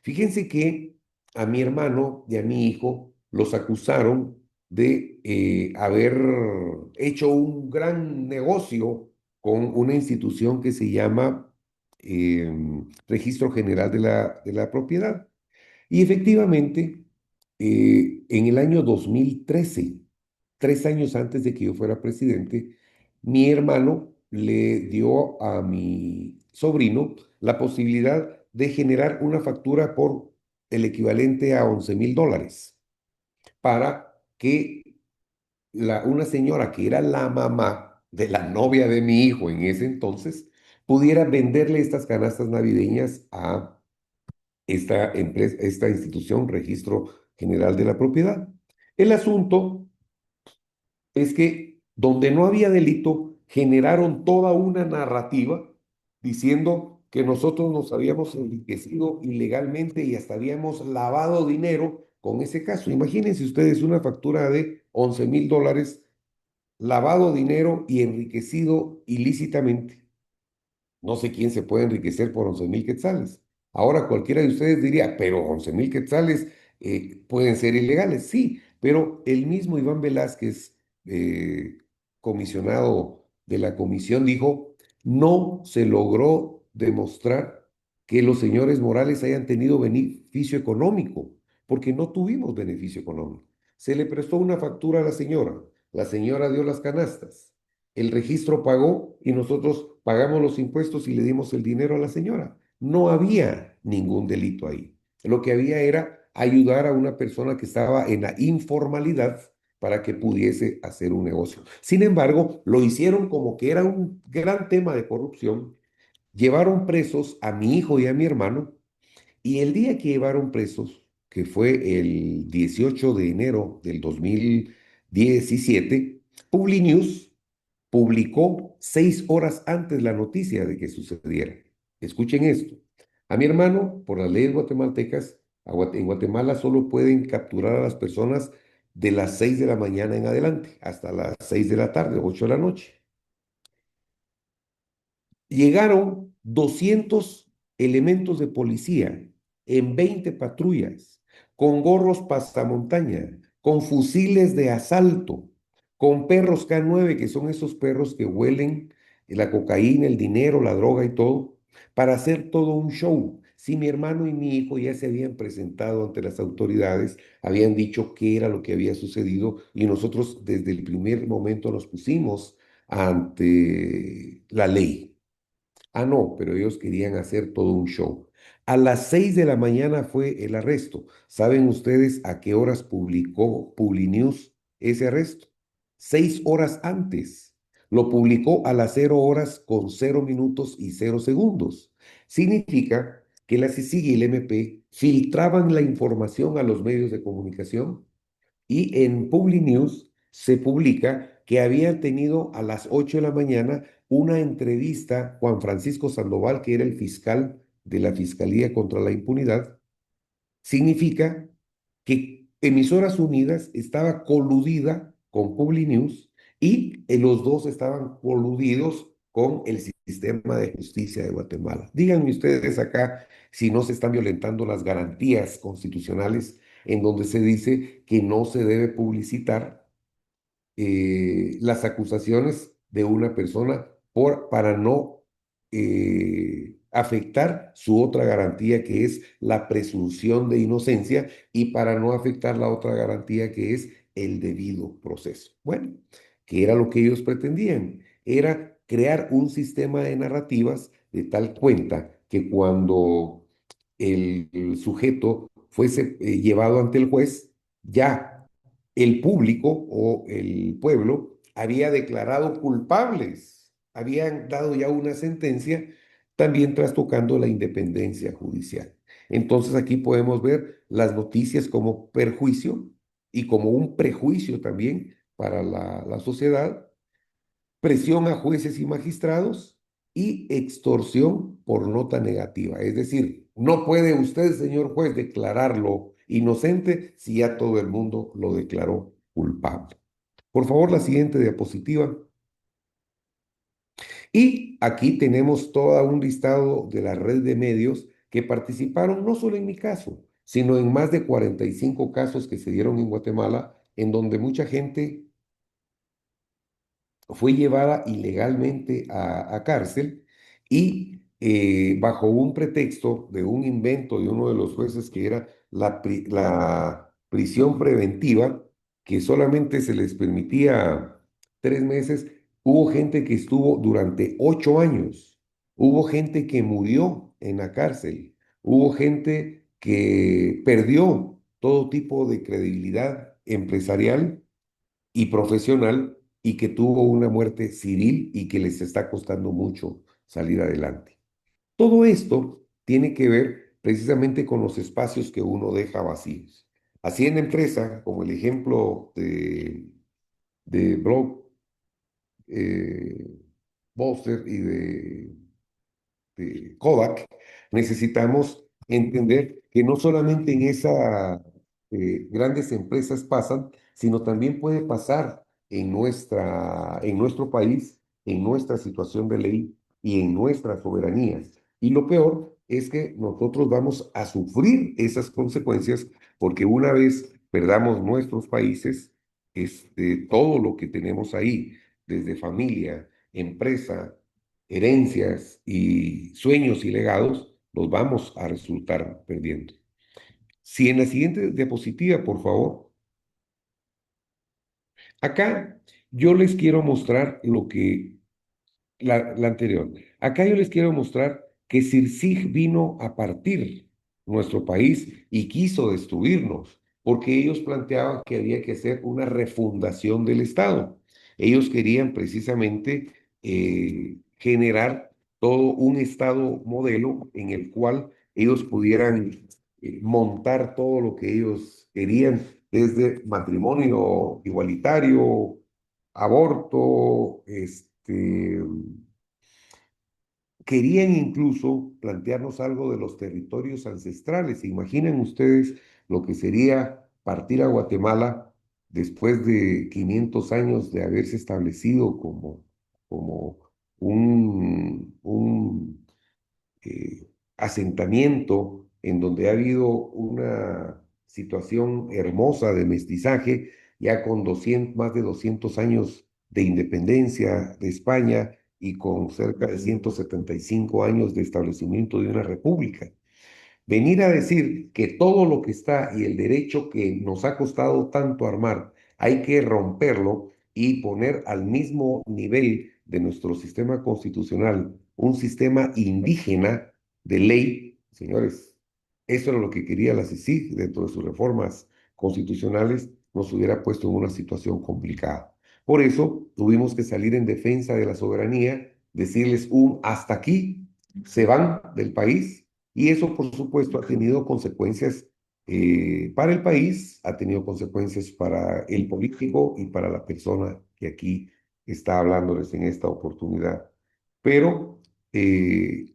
Fíjense que a mi hermano y a mi hijo los acusaron de haber hecho un gran negocio con una institución que se llama Registro General de la Propiedad. Y efectivamente, en el año 2013, 3 años antes de que yo fuera presidente, mi hermano le dio a mi sobrino la posibilidad de generar una factura por el equivalente a $11,000 para que una señora que era la mamá de la novia de mi hijo en ese entonces pudiera venderle estas canastas navideñas a esta empresa, esta institución, Registro General de la Propiedad. El asunto es que donde no había delito, generaron toda una narrativa diciendo que nosotros nos habíamos enriquecido ilegalmente y hasta habíamos lavado dinero con ese caso. Imagínense ustedes una factura de $11,000, lavado dinero y enriquecido ilícitamente. No sé quién se puede enriquecer por 11,000 quetzales. Ahora cualquiera de ustedes diría, pero 11,000 quetzales pueden ser ilegales. Sí, pero el mismo Iván Velázquez, eh, comisionado de la comisión, dijo, no se logró demostrar que los señores Morales hayan tenido beneficio económico, porque no tuvimos beneficio económico. Se le prestó una factura a la señora dio las canastas, el registro pagó y nosotros pagamos los impuestos y le dimos el dinero a la señora. No había ningún delito ahí. Lo que había era ayudar a una persona que estaba en la informalidad para que pudiese hacer un negocio. Sin embargo, lo hicieron como que era un gran tema de corrupción. Llevaron presos a mi hijo y a mi hermano y el día que llevaron presos, que fue el 18 de enero del 2017, Publinews publicó 6 horas antes la noticia de que sucediera. Escuchen esto. A mi hermano, por las leyes guatemaltecas, en Guatemala solo pueden capturar a las personas de las 6 de la mañana en adelante, hasta las 6 de la tarde, 8 de la noche. Llegaron 200 elementos de policía en 20 patrullas, con gorros pasamontaña, con fusiles de asalto, con perros K9, que son esos perros que huelen la cocaína, el dinero, la droga y todo, para hacer todo un show. si mi hermano y mi hijo ya se habían presentado ante las autoridades, habían dicho qué era lo que había sucedido y nosotros desde el primer momento nos pusimos ante la ley. Ah, no, pero ellos querían hacer todo un show. A las 6 de la mañana fue el arresto. ¿Saben ustedes a qué horas publicó Publinews ese arresto? 6 horas antes. Lo publicó a las 0 horas con 0 minutos y 0 segundos. Significa que la CICIG y el MP filtraban la información a los medios de comunicación y en Publinews se publica que había tenido a las 8 de la mañana una entrevista Juan Francisco Sandoval, que era el fiscal de la Fiscalía contra la Impunidad. Significa que Emisoras Unidas estaba coludida con Publinews y los dos estaban coludidos con el sistema de justicia de Guatemala. Díganme ustedes acá si no se están violentando las garantías constitucionales en donde se dice que no se debe publicitar las acusaciones de una persona para no afectar su otra garantía que es la presunción de inocencia y para no afectar la otra garantía que es el debido proceso. Bueno, que era lo que ellos pretendían, era crear un sistema de narrativas de tal cuenta que cuando el sujeto fuese llevado ante el juez, ya el público o el pueblo había declarado culpables, habían dado ya una sentencia, también trastocando la independencia judicial. Entonces aquí podemos ver las noticias como perjuicio y como un prejuicio también para la sociedad, presión a jueces y magistrados y extorsión por nota negativa. Es decir, no puede usted, señor juez, declararlo inocente si ya todo el mundo lo declaró culpable. Por favor, la siguiente diapositiva. Y aquí tenemos todo un listado de la red de medios que participaron no solo en mi caso, sino en más de 45 casos que se dieron en Guatemala, en donde mucha gente fue llevada ilegalmente a cárcel y bajo un pretexto de un invento de uno de los jueces que era la prisión preventiva, que solamente se les permitía 3 meses, hubo gente que estuvo durante 8 años, hubo gente que murió en la cárcel, hubo gente que perdió todo tipo de credibilidad empresarial y profesional y que tuvo una muerte civil y que les está costando mucho salir adelante. Todo esto tiene que ver precisamente con los espacios que uno deja vacíos. Así en la empresa, como el ejemplo de Blog, Buster y de Kodak, necesitamos entender que no solamente en esas grandes empresas pasan, sino también puede pasar en nuestro país, en nuestra situación de ley y en nuestras soberanías. Y lo peor es que nosotros vamos a sufrir esas consecuencias porque una vez perdamos nuestros países, todo lo que tenemos ahí, desde familia, empresa, herencias y sueños y legados, los vamos a resultar perdiendo. Si en la siguiente diapositiva, por favor, acá yo les quiero mostrar lo que la anterior. Acá yo les quiero mostrar que Sircig vino a partir nuestro país y quiso destruirnos, porque ellos planteaban que había que hacer una refundación del Estado. Ellos querían precisamente generar todo un Estado modelo en el cual ellos pudieran montar todo lo que ellos querían, desde matrimonio igualitario, aborto, querían incluso plantearnos algo de los territorios ancestrales. Imaginen ustedes lo que sería partir a Guatemala después de 500 años de haberse establecido como un asentamiento en donde ha habido una situación hermosa de mestizaje, ya con más de 200 años de independencia de España y con cerca de 175 años de establecimiento de una república. venir a decir que todo lo que está y el derecho que nos ha costado tanto armar, hay que romperlo y poner al mismo nivel de nuestro sistema constitucional un sistema indígena de ley, señores, eso era lo que quería la CICIG dentro de sus reformas constitucionales, nos hubiera puesto en una situación complicada. Por eso tuvimos que salir en defensa de la soberanía, decirles un hasta aquí, se van del país y eso por supuesto ha tenido consecuencias para el país, ha tenido consecuencias para el político y para la persona que aquí está hablándoles en esta oportunidad. Pero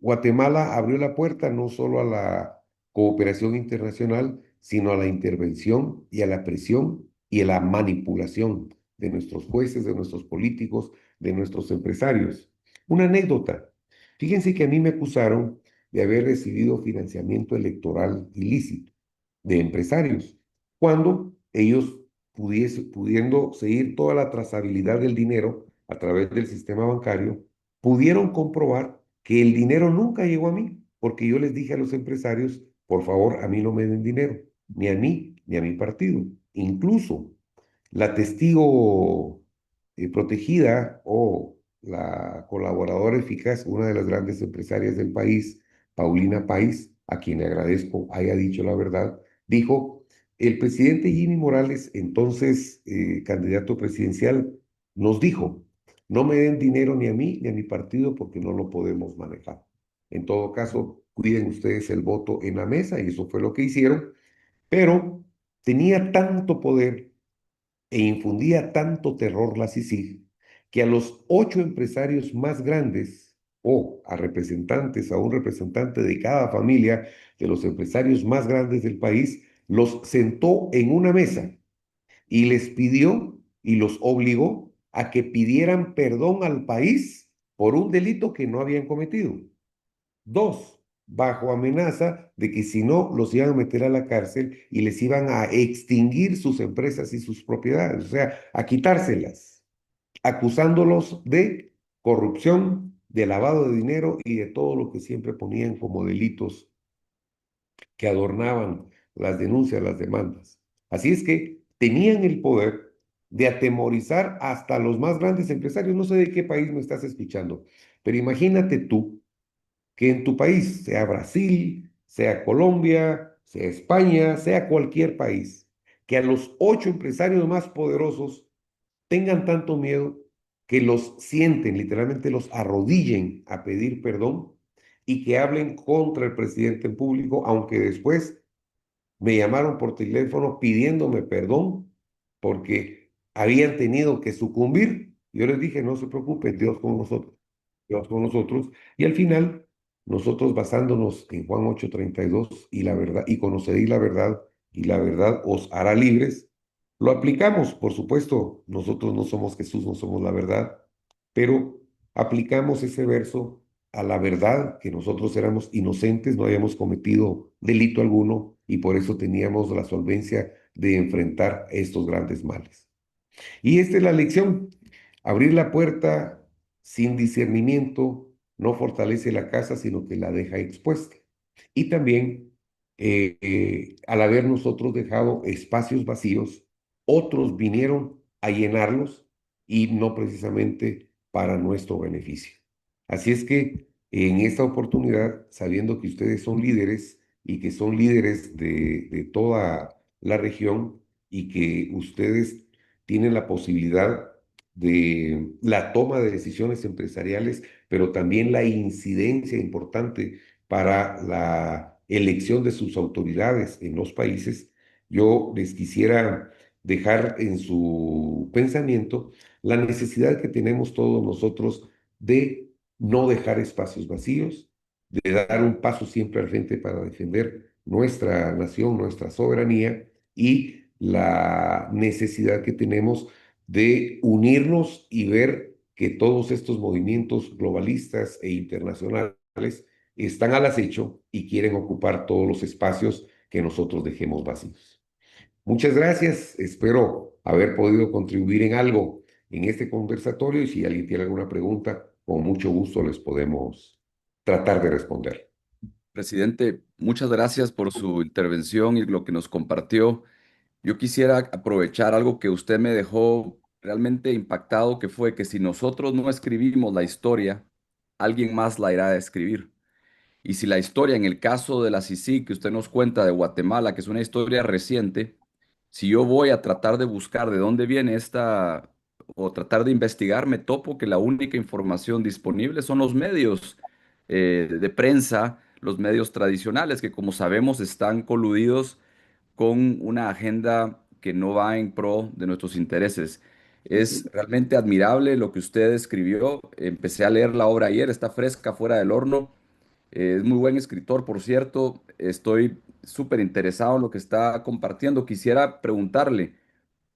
Guatemala abrió la puerta no solo a la cooperación internacional, sino a la intervención y a la presión y a la manipulación de nuestros jueces, de nuestros políticos, de nuestros empresarios. Una anécdota. Fíjense que a mí me acusaron de haber recibido financiamiento electoral ilícito de empresarios, cuando ellos pudiendo seguir toda la trazabilidad del dinero a través del sistema bancario, pudieron comprobar que el dinero nunca llegó a mí, porque yo les dije a los empresarios, por favor, a mí no me den dinero, ni a mí, ni a mi partido. Incluso la testigo protegida o la colaboradora eficaz, una de las grandes empresarias del país, Paulina País, a quien le agradezco haya dicho la verdad, dijo, el presidente Jimmy Morales, entonces candidato presidencial, nos dijo, no me den dinero ni a mí ni a mi partido porque no lo podemos manejar. En todo caso, cuiden ustedes el voto en la mesa y eso fue lo que hicieron, pero tenía tanto poder e infundía tanto terror la CICIG que a los 8 empresarios más grandes o a un representante de cada familia de los empresarios más grandes del país, los sentó en una mesa y les pidió y los obligó a que pidieran perdón al país por un delito que no habían cometido. Dos, bajo amenaza de que si no los iban a meter a la cárcel y les iban a extinguir sus empresas y sus propiedades, o sea, a quitárselas, acusándolos de corrupción, de lavado de dinero y de todo lo que siempre ponían como delitos que adornaban las denuncias, las demandas. Así es que tenían el poder de atemorizar hasta los más grandes empresarios. No sé de qué país me estás escuchando, pero imagínate tú que en tu país, sea Brasil, sea Colombia, sea España, sea cualquier país, que a los 8 empresarios más poderosos tengan tanto miedo que los sienten, literalmente los arrodillen a pedir perdón y que hablen contra el presidente en público, aunque después me llamaron por teléfono pidiéndome perdón porque habían tenido que sucumbir. Yo les dije, no se preocupen, Dios con nosotros. Dios con nosotros. Y al final, nosotros basándonos en Juan 8:32 y la verdad, y conoceréis la verdad, y la verdad os hará libres, lo aplicamos. Por supuesto, nosotros no somos Jesús, no somos la verdad, pero aplicamos ese verso a la verdad, que nosotros éramos inocentes, no habíamos cometido delito alguno y por eso teníamos la solvencia de enfrentar estos grandes males. Y esta es la lección. Abrir la puerta sin discernimiento no fortalece la casa, sino que la deja expuesta. Y también, al haber nosotros dejado espacios vacíos, otros vinieron a llenarlos y no precisamente para nuestro beneficio. Así es que en esta oportunidad, sabiendo que ustedes son líderes y que son líderes de toda la región y que ustedes tienen la posibilidad de la toma de decisiones empresariales, pero también la incidencia importante para la elección de sus autoridades en los países, yo les quisiera dejar en su pensamiento la necesidad que tenemos todos nosotros de no dejar espacios vacíos, de dar un paso siempre al frente para defender nuestra nación, nuestra soberanía y la necesidad que tenemos de unirnos y ver que todos estos movimientos globalistas e internacionales están al acecho y quieren ocupar todos los espacios que nosotros dejemos vacíos. Muchas gracias, espero haber podido contribuir en algo en este conversatorio y si alguien tiene alguna pregunta, con mucho gusto les podemos tratar de responder. Presidente, Muchas gracias por su intervención y lo que nos compartió. Yo quisiera aprovechar algo que usted me dejó realmente impactado, que fue que si nosotros no escribimos la historia, alguien más la irá a escribir. Y si la historia, en el caso de la Sisi que usted nos cuenta de Guatemala, que es una historia reciente, si yo voy a tratar de buscar de dónde viene esta, o tratar de investigar, me topo que la única información disponible son los medios de prensa, los medios tradicionales, que como sabemos están coludidos con una agenda que no va en pro de nuestros intereses. Es realmente admirable lo que usted escribió. Empecé a leer la obra ayer, está fresca, fuera del horno. Es muy buen escritor, por cierto. Estoy súper interesado en lo que está compartiendo. Quisiera preguntarle,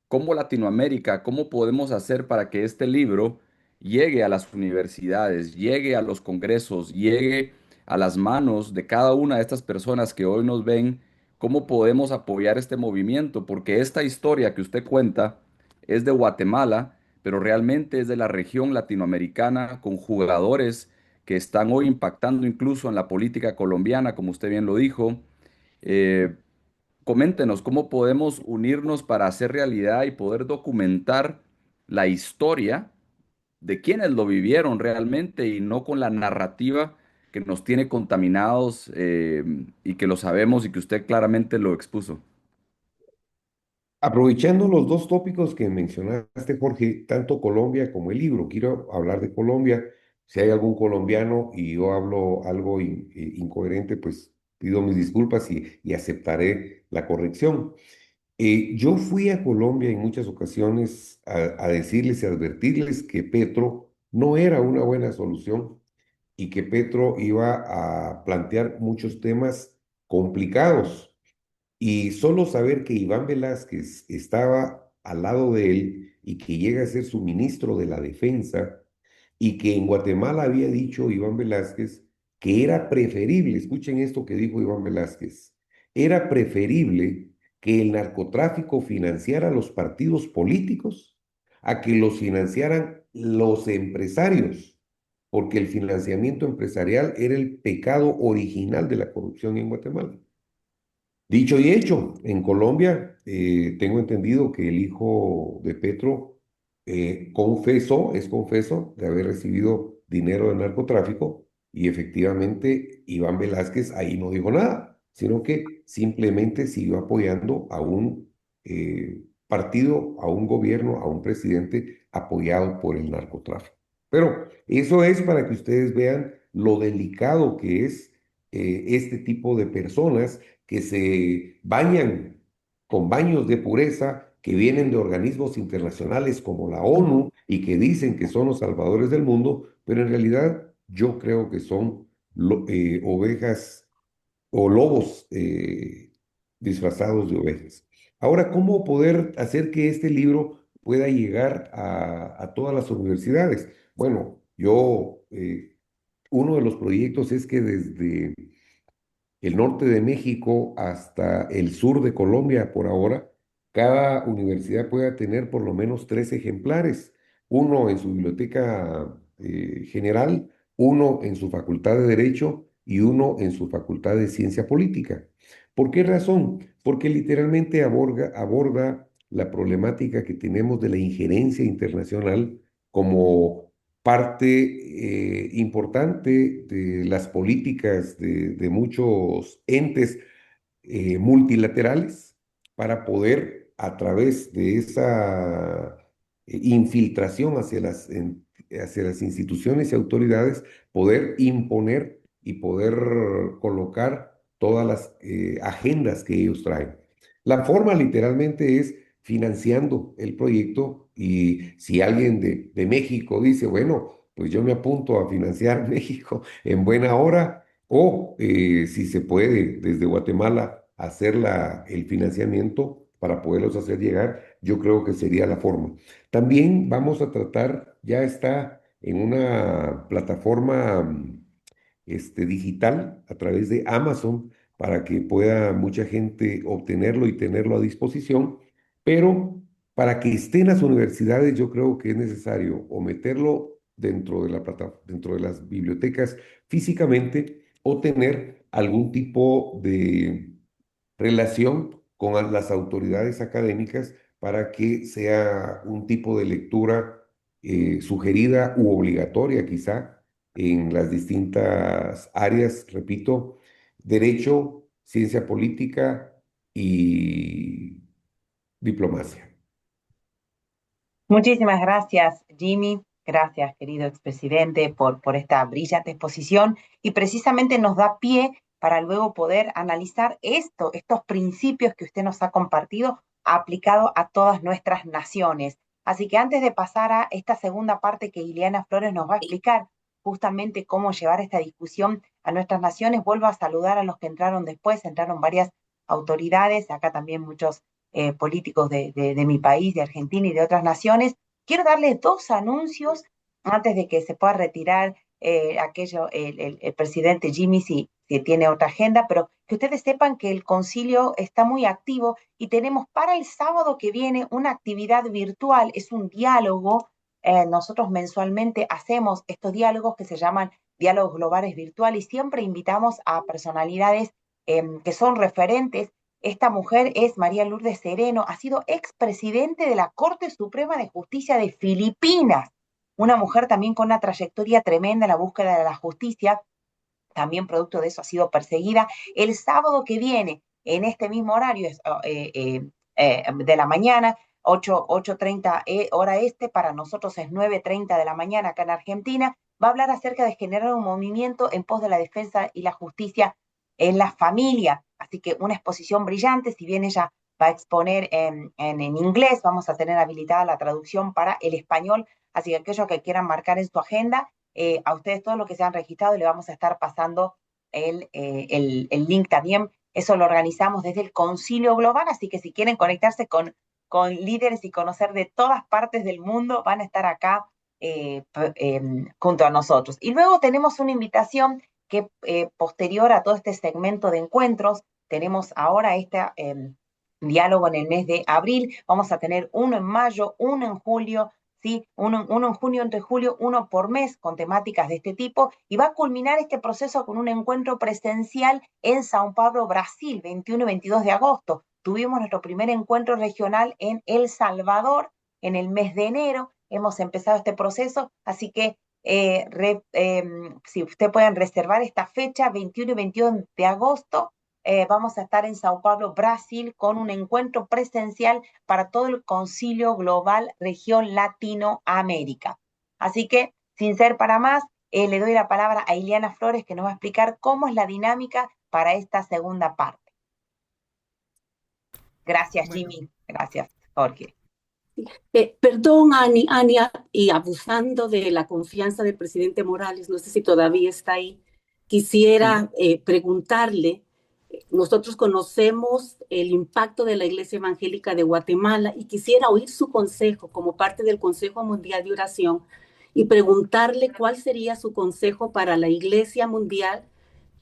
¿cómo Latinoamérica, cómo podemos hacer para que este libro llegue a las universidades, llegue a los congresos, llegue a las manos de cada una de estas personas que hoy nos ven? ¿Cómo podemos apoyar este movimiento? Porque esta historia que usted cuenta es de Guatemala, pero realmente es de la región latinoamericana con jugadores que están hoy impactando incluso en la política colombiana, como usted bien lo dijo. Eh, Coméntenos cómo podemos unirnos para hacer realidad y poder documentar la historia de quienes lo vivieron realmente y no con la narrativa que nos tiene contaminados, y que lo sabemos y que usted claramente lo expuso. Aprovechando los dos tópicos que mencionaste, Jorge, tanto Colombia como el libro, quiero hablar de Colombia. Si hay algún colombiano y yo hablo algo incoherente, pues pido mis disculpas y aceptaré la corrección. Yo fui a Colombia en muchas ocasiones a decirles y advertirles que Petro no era una buena solución y que Petro iba a plantear muchos temas complicados. Y solo saber que Iván Velázquez estaba al lado de él y que llega a ser su ministro de la Defensa y que en Guatemala había dicho Iván Velázquez que era preferible, escuchen esto que dijo Iván Velázquez, era preferible que el narcotráfico financiara los partidos políticos a que los financiaran los empresarios, porque el financiamiento empresarial era el pecado original de la corrupción en Guatemala. Dicho y hecho, en Colombia tengo entendido que el hijo de Petro es confeso de haber recibido dinero de narcotráfico y efectivamente Iván Velázquez ahí no dijo nada, sino que simplemente siguió apoyando a un partido, a un gobierno, a un presidente apoyado por el narcotráfico. Pero eso es para que ustedes vean lo delicado que es este tipo de personas que se bañan con baños de pureza, que vienen de organismos internacionales como la ONU y que dicen que son los salvadores del mundo, pero en realidad yo creo que son ovejas o lobos disfrazados de ovejas. Ahora, ¿cómo poder hacer que este libro pueda llegar a todas las universidades? Bueno, uno de los proyectos es que desde el norte de México hasta el sur de Colombia por ahora, cada universidad pueda tener por lo menos 3 ejemplares, uno en su biblioteca general, uno en su facultad de Derecho y uno en su facultad de Ciencia Política. ¿Por qué razón? Porque literalmente aborda la problemática que tenemos de la injerencia internacional como parte importante de las políticas de muchos entes multilaterales para poder, a través de esa infiltración hacia las instituciones y autoridades, poder imponer y poder colocar todas las agendas que ellos traen. La forma literalmente es financiando el proyecto y si alguien de México dice, bueno, pues yo me apunto a financiar México en buena hora, o si se puede desde Guatemala hacer el financiamiento para poderlos hacer llegar, yo creo que sería la forma. También vamos a tratar, ya está en una plataforma digital a través de Amazon para que pueda mucha gente obtenerlo y tenerlo a disposición, pero para que esté en las universidades yo creo que es necesario o meterlo dentro de las bibliotecas físicamente o tener algún tipo de relación con las autoridades académicas para que sea un tipo de lectura sugerida u obligatoria quizá en las distintas áreas, repito, derecho, ciencia política y diplomacia. Muchísimas gracias, Jimmy. Gracias, querido expresidente, por esta brillante exposición y precisamente nos da pie para luego poder analizar estos principios que usted nos ha compartido aplicado a todas nuestras naciones. Así que antes de pasar a esta segunda parte que Ileana Flores nos va a explicar justamente cómo llevar esta discusión a nuestras naciones, vuelvo a saludar a los que entraron después, entraron varias autoridades, acá también muchos políticos de mi país, de Argentina y de otras naciones. Quiero darle dos anuncios antes de que se pueda retirar el presidente Jimmy si tiene otra agenda, pero que ustedes sepan que el concilio está muy activo y tenemos para el sábado que viene una actividad virtual, es un diálogo. Nosotros mensualmente hacemos estos diálogos que se llaman diálogos globales virtuales y siempre invitamos a personalidades que son referentes. Esta mujer es María Lourdes Sereno, ha sido expresidente de la Corte Suprema de Justicia de Filipinas, una mujer también con una trayectoria tremenda en la búsqueda de la justicia, también producto de eso ha sido perseguida. El sábado que viene, en este mismo horario, de la mañana, 8:30 hora este, para nosotros es 9:30 de la mañana acá en Argentina, va a hablar acerca de generar un movimiento en pos de la defensa y la justicia en la familia. Así que una exposición brillante, si bien ella va a exponer en inglés, vamos a tener habilitada la traducción para el español, así que aquellos que quieran marcar en su agenda, a ustedes todos los que se han registrado le vamos a estar pasando el link también. Eso lo organizamos desde el Concilio Global, así que si quieren conectarse con líderes y conocer de todas partes del mundo, van a estar acá junto a nosotros. Y luego tenemos una invitación que posterior a todo este segmento de encuentros, tenemos ahora este diálogo en el mes de abril, vamos a tener uno en mayo, uno en julio, ¿sí? Uno en junio, entre julio, uno por mes con temáticas de este tipo, y va a culminar este proceso con un encuentro presencial en Sao Paulo, Brasil, 21 y 22 de agosto. Tuvimos nuestro primer encuentro regional en El Salvador en el mes de enero, hemos empezado este proceso, así que si usted pueden reservar esta fecha, 21 y 22 de agosto, vamos a estar en Sao Paulo, Brasil, con un encuentro presencial para todo el Concilio Global Región Latinoamérica. Así que, sin ser para más, le doy la palabra a Ileana Flores, que nos va a explicar cómo es la dinámica para esta segunda parte. Gracias, Bueno, Jimmy. Gracias, Jorge. Perdón, Ania, y abusando de la confianza del presidente Morales, no sé si todavía está ahí, quisiera preguntarle, nosotros conocemos el impacto de la Iglesia Evangélica de Guatemala y quisiera oír su consejo como parte del Consejo Mundial de Oración y preguntarle cuál sería su consejo para la Iglesia Mundial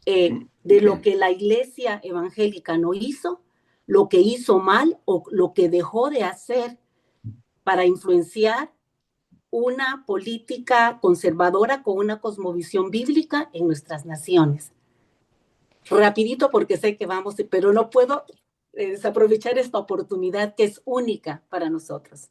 de lo que la Iglesia Evangélica no hizo, lo que hizo mal o lo que dejó de hacer para influenciar una política conservadora con una cosmovisión bíblica en nuestras naciones. Rapidito porque sé que vamos, pero no puedo desaprovechar esta oportunidad que es única para nosotros.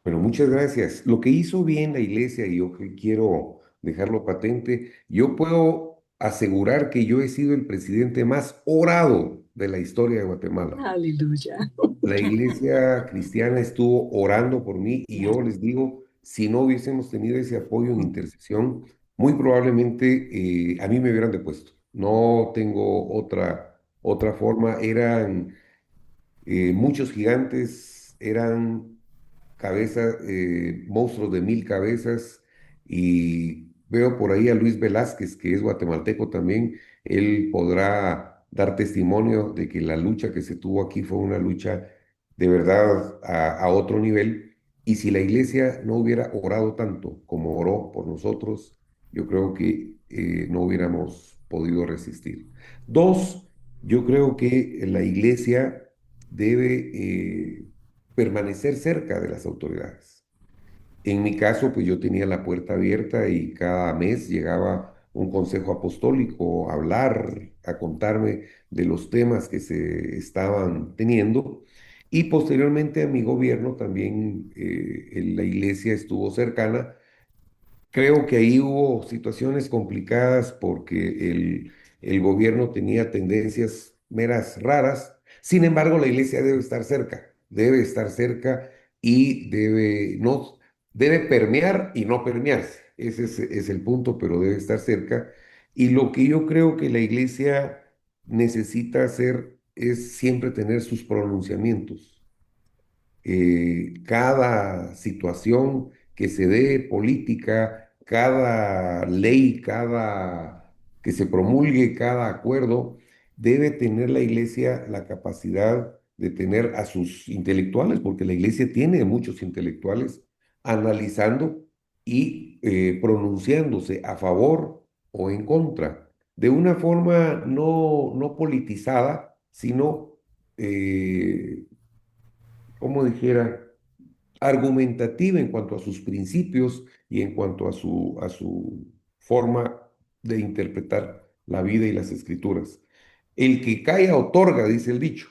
Bueno, muchas gracias. Lo que hizo bien la iglesia, y yo quiero dejarlo patente, yo puedo asegurar que yo he sido el presidente más orado de la historia de Guatemala. Aleluya. La iglesia cristiana estuvo orando por mí y yo les digo, si no hubiésemos tenido ese apoyo en intercesión, muy probablemente a mí me hubieran depuesto. No tengo otra forma. Eran muchos gigantes, eran cabezas, monstruos de 1000 cabezas, y veo por ahí a Luis Velázquez, que es guatemalteco también. Él podrá dar testimonio de que la lucha que se tuvo aquí fue una lucha de verdad a otro nivel, y si la iglesia no hubiera orado tanto como oró por nosotros, yo creo que no hubiéramos podido resistir. Dos, yo creo que la iglesia debe permanecer cerca de las autoridades. En mi caso, pues yo tenía la puerta abierta y cada mes llegaba un consejo apostólico, a hablar, a contarme de los temas que se estaban teniendo. Y posteriormente a mi gobierno también la iglesia estuvo cercana. Creo que ahí hubo situaciones complicadas porque el gobierno tenía tendencias meras raras. Sin embargo, la iglesia debe estar cerca y no, debe permear y no permearse. Ese es el punto, pero debe estar cerca. Y lo que yo creo que la iglesia necesita hacer es siempre tener sus pronunciamientos. Cada situación que se dé política, cada ley, cada que se promulgue, cada acuerdo, debe tener la iglesia la capacidad de tener a sus intelectuales, porque la iglesia tiene muchos intelectuales analizando y pronunciándose a favor o en contra, de una forma no politizada, sino como dijera, argumentativa en cuanto a sus principios y en cuanto a su forma de interpretar la vida y las escrituras. El que calla otorga, dice el dicho,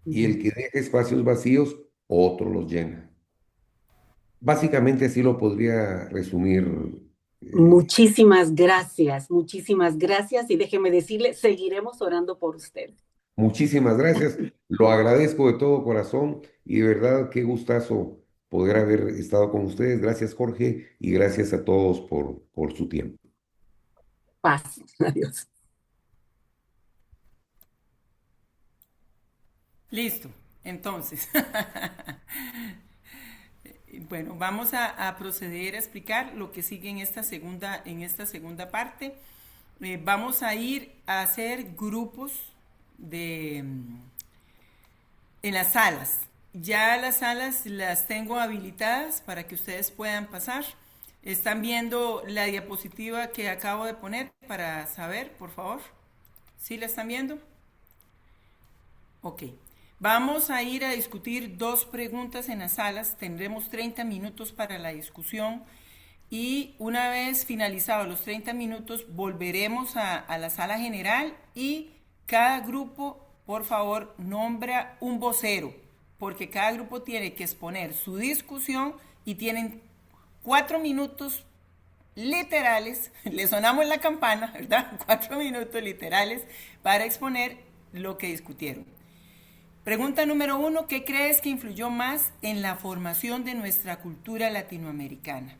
y el que deja espacios vacíos, otro los llena. Básicamente así lo podría resumir. eh, Muchísimas gracias y déjeme decirle, seguiremos orando por usted. Muchísimas gracias. Lo agradezco de todo corazón y de verdad qué gustazo poder haber estado con ustedes. Gracias, Jorge, y gracias a todos por su tiempo. Paz. Adiós. Listo. Entonces, bueno, vamos a proceder a explicar lo que sigue en esta segunda parte. Vamos a ir a hacer grupos en las salas. Ya las salas las tengo habilitadas para que ustedes puedan pasar. ¿Están viendo la diapositiva que acabo de poner para saber, por favor? ¿Sí la están viendo? Ok. Vamos a ir a discutir 2 preguntas en las salas. Tendremos 30 minutos para la discusión. Y una vez finalizados los 30 minutos, volveremos a la sala general y cada grupo, por favor, nombra un vocero, porque cada grupo tiene que exponer su discusión y tienen 4 minutos literales, le sonamos la campana, ¿verdad? 4 minutos literales para exponer lo que discutieron. Pregunta número 1, ¿qué crees que influyó más en la formación de nuestra cultura latinoamericana?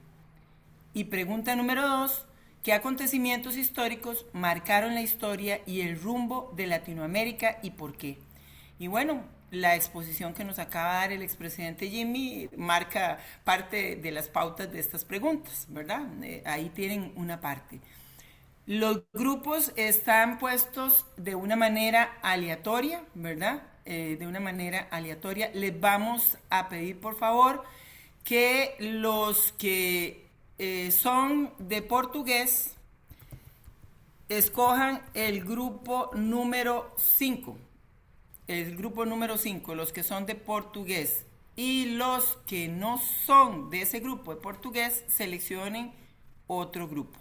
Y pregunta número 2, ¿qué acontecimientos históricos marcaron la historia y el rumbo de Latinoamérica y por qué? Y bueno, la exposición que nos acaba de dar el expresidente Jimmy marca parte de las pautas de estas preguntas, ¿verdad? Ahí tienen una parte. Los grupos están puestos de una manera aleatoria, ¿verdad? De una manera aleatoria. Les vamos a pedir, por favor, que los que son de portugués escojan el grupo número 5. El grupo número 5, los que son de portugués. Y los que no son de ese grupo de portugués, seleccionen otro grupo.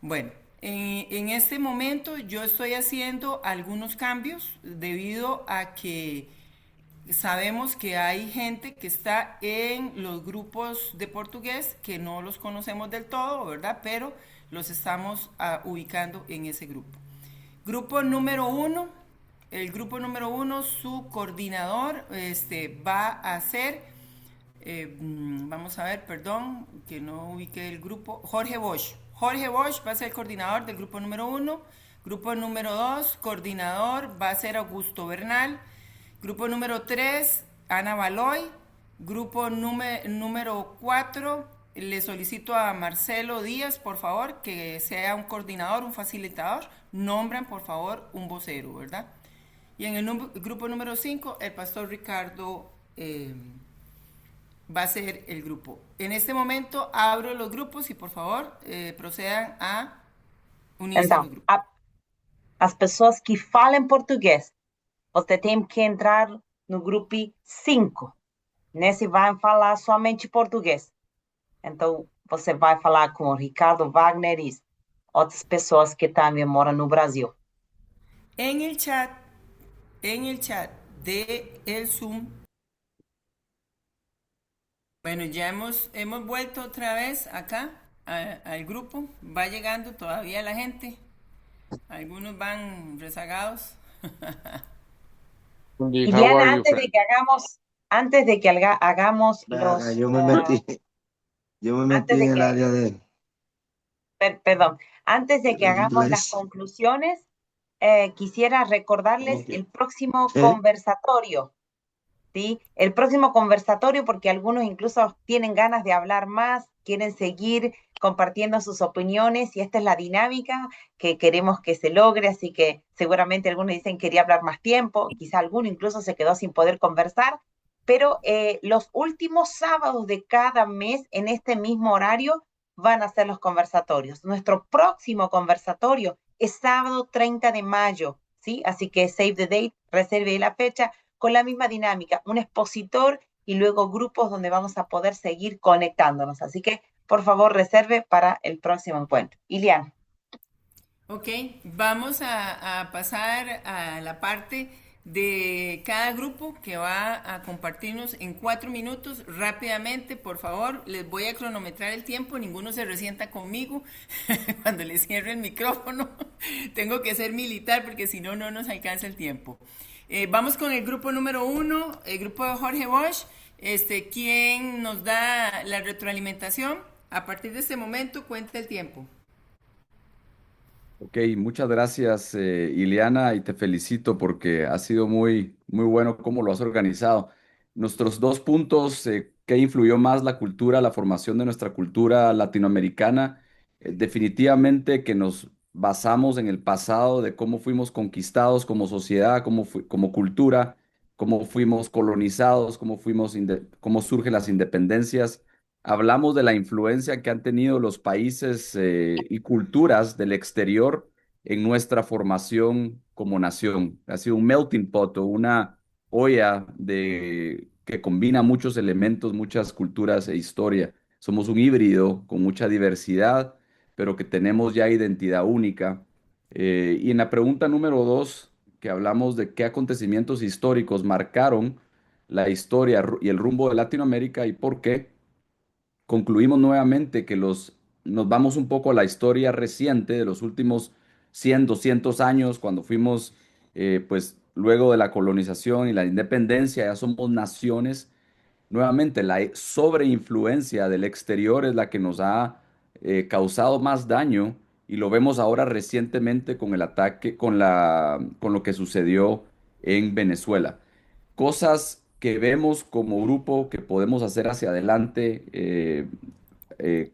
Bueno, en este momento yo estoy haciendo algunos cambios debido a que sabemos que hay gente que está en los grupos de portugués que no los conocemos del todo, ¿verdad? Pero los estamos ubicando en ese grupo. Grupo número 1, el grupo número 1, su coordinador va a ser, vamos a ver, perdón, que no ubiqué el grupo, Jorge Bosch. Jorge Bosch va a ser el coordinador del grupo número 1. Grupo número 2, coordinador va a ser Augusto Bernal. Grupo número 3, Ana Baloy. Grupo número 4, le solicito a Marcelo Díaz, por favor, que sea un coordinador, un facilitador. Nombran, por favor, un vocero, ¿verdad? Y en el grupo número 5, el pastor Ricardo va a ser el grupo. En este momento abro los grupos y, por favor, procedan a unirse a los grupos. As pessoas que falam português, você tem que entrar no grupo 5. Nesse vai falar somente português. Então, você vai falar com o Ricardo Wagner e outras pessoas que também moram no Brasil. En el chat, de el Zoom, bueno, ya hemos vuelto otra vez acá al grupo. Va llegando todavía la gente. Algunos van rezagados. Andy, how Iliana, are you, friend? antes de que hagamos los... Yo me metí antes de en el que, área de perdón, antes de que hagamos las inglés. conclusiones, quisiera recordarles el próximo ¿Eh? conversatorio, ¿sí? El próximo conversatorio, porque algunos incluso tienen ganas de hablar más, quieren seguir compartiendo sus opiniones, y esta es la dinámica que queremos que se logre, así que seguramente algunos dicen quería hablar más tiempo, quizá alguno incluso se quedó sin poder conversar, pero los últimos sábados de cada mes en este mismo horario van a ser los conversatorios. Nuestro próximo conversatorio es sábado 30 de mayo, ¿sí? Así que save the date, reserve la fecha, con la misma dinámica, un expositor y luego grupos donde vamos a poder seguir conectándonos. Así que, por favor, reserve para el próximo encuentro. Iliana. Ok, vamos a pasar a la parte de cada grupo que va a compartirnos en 4 minutos. Rápidamente, por favor, les voy a cronometrar el tiempo, ninguno se resienta conmigo cuando les cierre el micrófono. Tengo que ser militar porque si no, no nos alcanza el tiempo. Vamos con el grupo número 1, el grupo de Jorge Bosch, quien nos da la retroalimentación. A partir de este momento, cuenta el tiempo. Ok, muchas gracias, Ileana, y te felicito porque ha sido muy, muy bueno cómo lo has organizado. Nuestros 2 puntos, ¿qué influyó más la cultura, la formación de nuestra cultura latinoamericana? Definitivamente que nos basamos en el pasado de cómo fuimos conquistados como sociedad, como cultura, cómo fuimos colonizados, cómo surgen las independencias. Hablamos de la influencia que han tenido los países y culturas del exterior en nuestra formación como nación. Ha sido un melting pot o una olla que combina muchos elementos, muchas culturas e historia. Somos un híbrido con mucha diversidad, pero que tenemos ya identidad única. Y en la pregunta número 2, que hablamos de qué acontecimientos históricos marcaron la historia y el rumbo de Latinoamérica y por qué concluimos nuevamente que nos vamos un poco a la historia reciente de los últimos 100, 200 años, cuando fuimos, pues luego de la colonización y la independencia, ya somos naciones. Nuevamente, la sobreinfluencia del exterior es la que nos ha causado más daño y lo vemos ahora recientemente con el ataque, con lo que sucedió en Venezuela. Cosas que vemos como grupo que podemos hacer hacia adelante, eh, eh,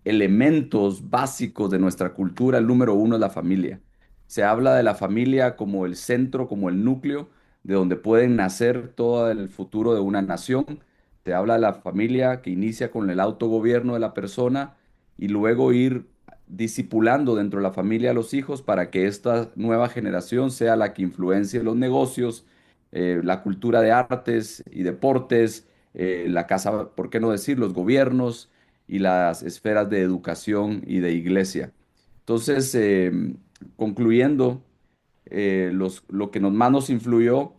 elementos básicos de nuestra cultura. El número 1 es la familia. Se habla de la familia como el centro, como el núcleo, de donde pueden nacer todo el futuro de una nación. Se habla de la familia que inicia con el autogobierno de la persona y luego ir discipulando dentro de la familia a los hijos para que esta nueva generación sea la que influencie los negocios, la cultura de artes y deportes, la casa, ¿por qué no decir?, los gobiernos y las esferas de educación y de iglesia. Entonces, concluyendo, lo que más nos influyó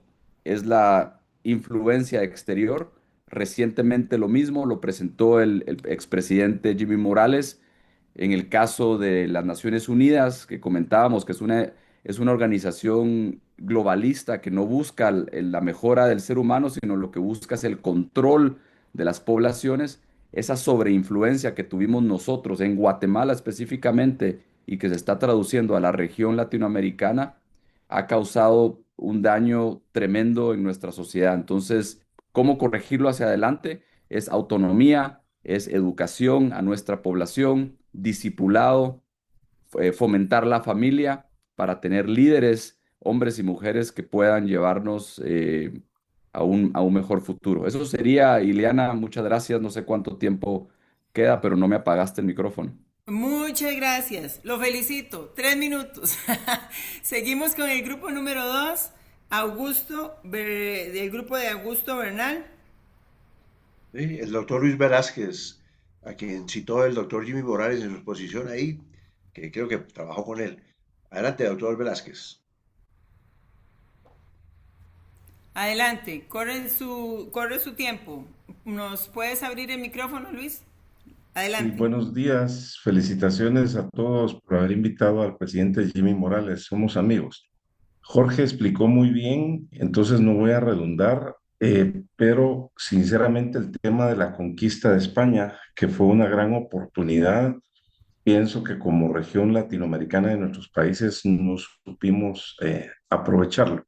es la influencia exterior. Recientemente lo mismo lo presentó el expresidente Jimmy Morales en el caso de las Naciones Unidas, que comentábamos que es una organización globalista que no busca la mejora del ser humano, sino lo que busca es el control de las poblaciones. Esa sobreinfluencia que tuvimos nosotros en Guatemala específicamente y que se está traduciendo a la región latinoamericana, ha causado un daño tremendo en nuestra sociedad. Entonces, ¿cómo corregirlo hacia adelante? Es autonomía, es educación a nuestra población, discipulado, fomentar la familia para tener líderes, hombres y mujeres que puedan llevarnos a un mejor futuro. Eso sería, Ileana, muchas gracias. No sé cuánto tiempo queda, pero no me apagaste el micrófono. Muchas gracias, lo felicito, 3 minutos. Seguimos con el grupo número 2, del grupo de Augusto Bernal. Sí, el doctor Luis Velázquez. a quien citó el doctor Jimmy Morales en su exposición ahí, que creo que trabajó con él. Adelante, doctor Velázquez. Adelante, corre su tiempo. ¿Nos puedes abrir el micrófono, Luis? Sí, Adelante. buenos días. Felicitaciones a todos por haber invitado al presidente Jimmy Morales. Somos amigos. Jorge explicó muy bien, entonces no voy a redundar, pero sinceramente el tema de la conquista de España, que fue una gran oportunidad, pienso que como región latinoamericana de nuestros países no supimos aprovecharlo.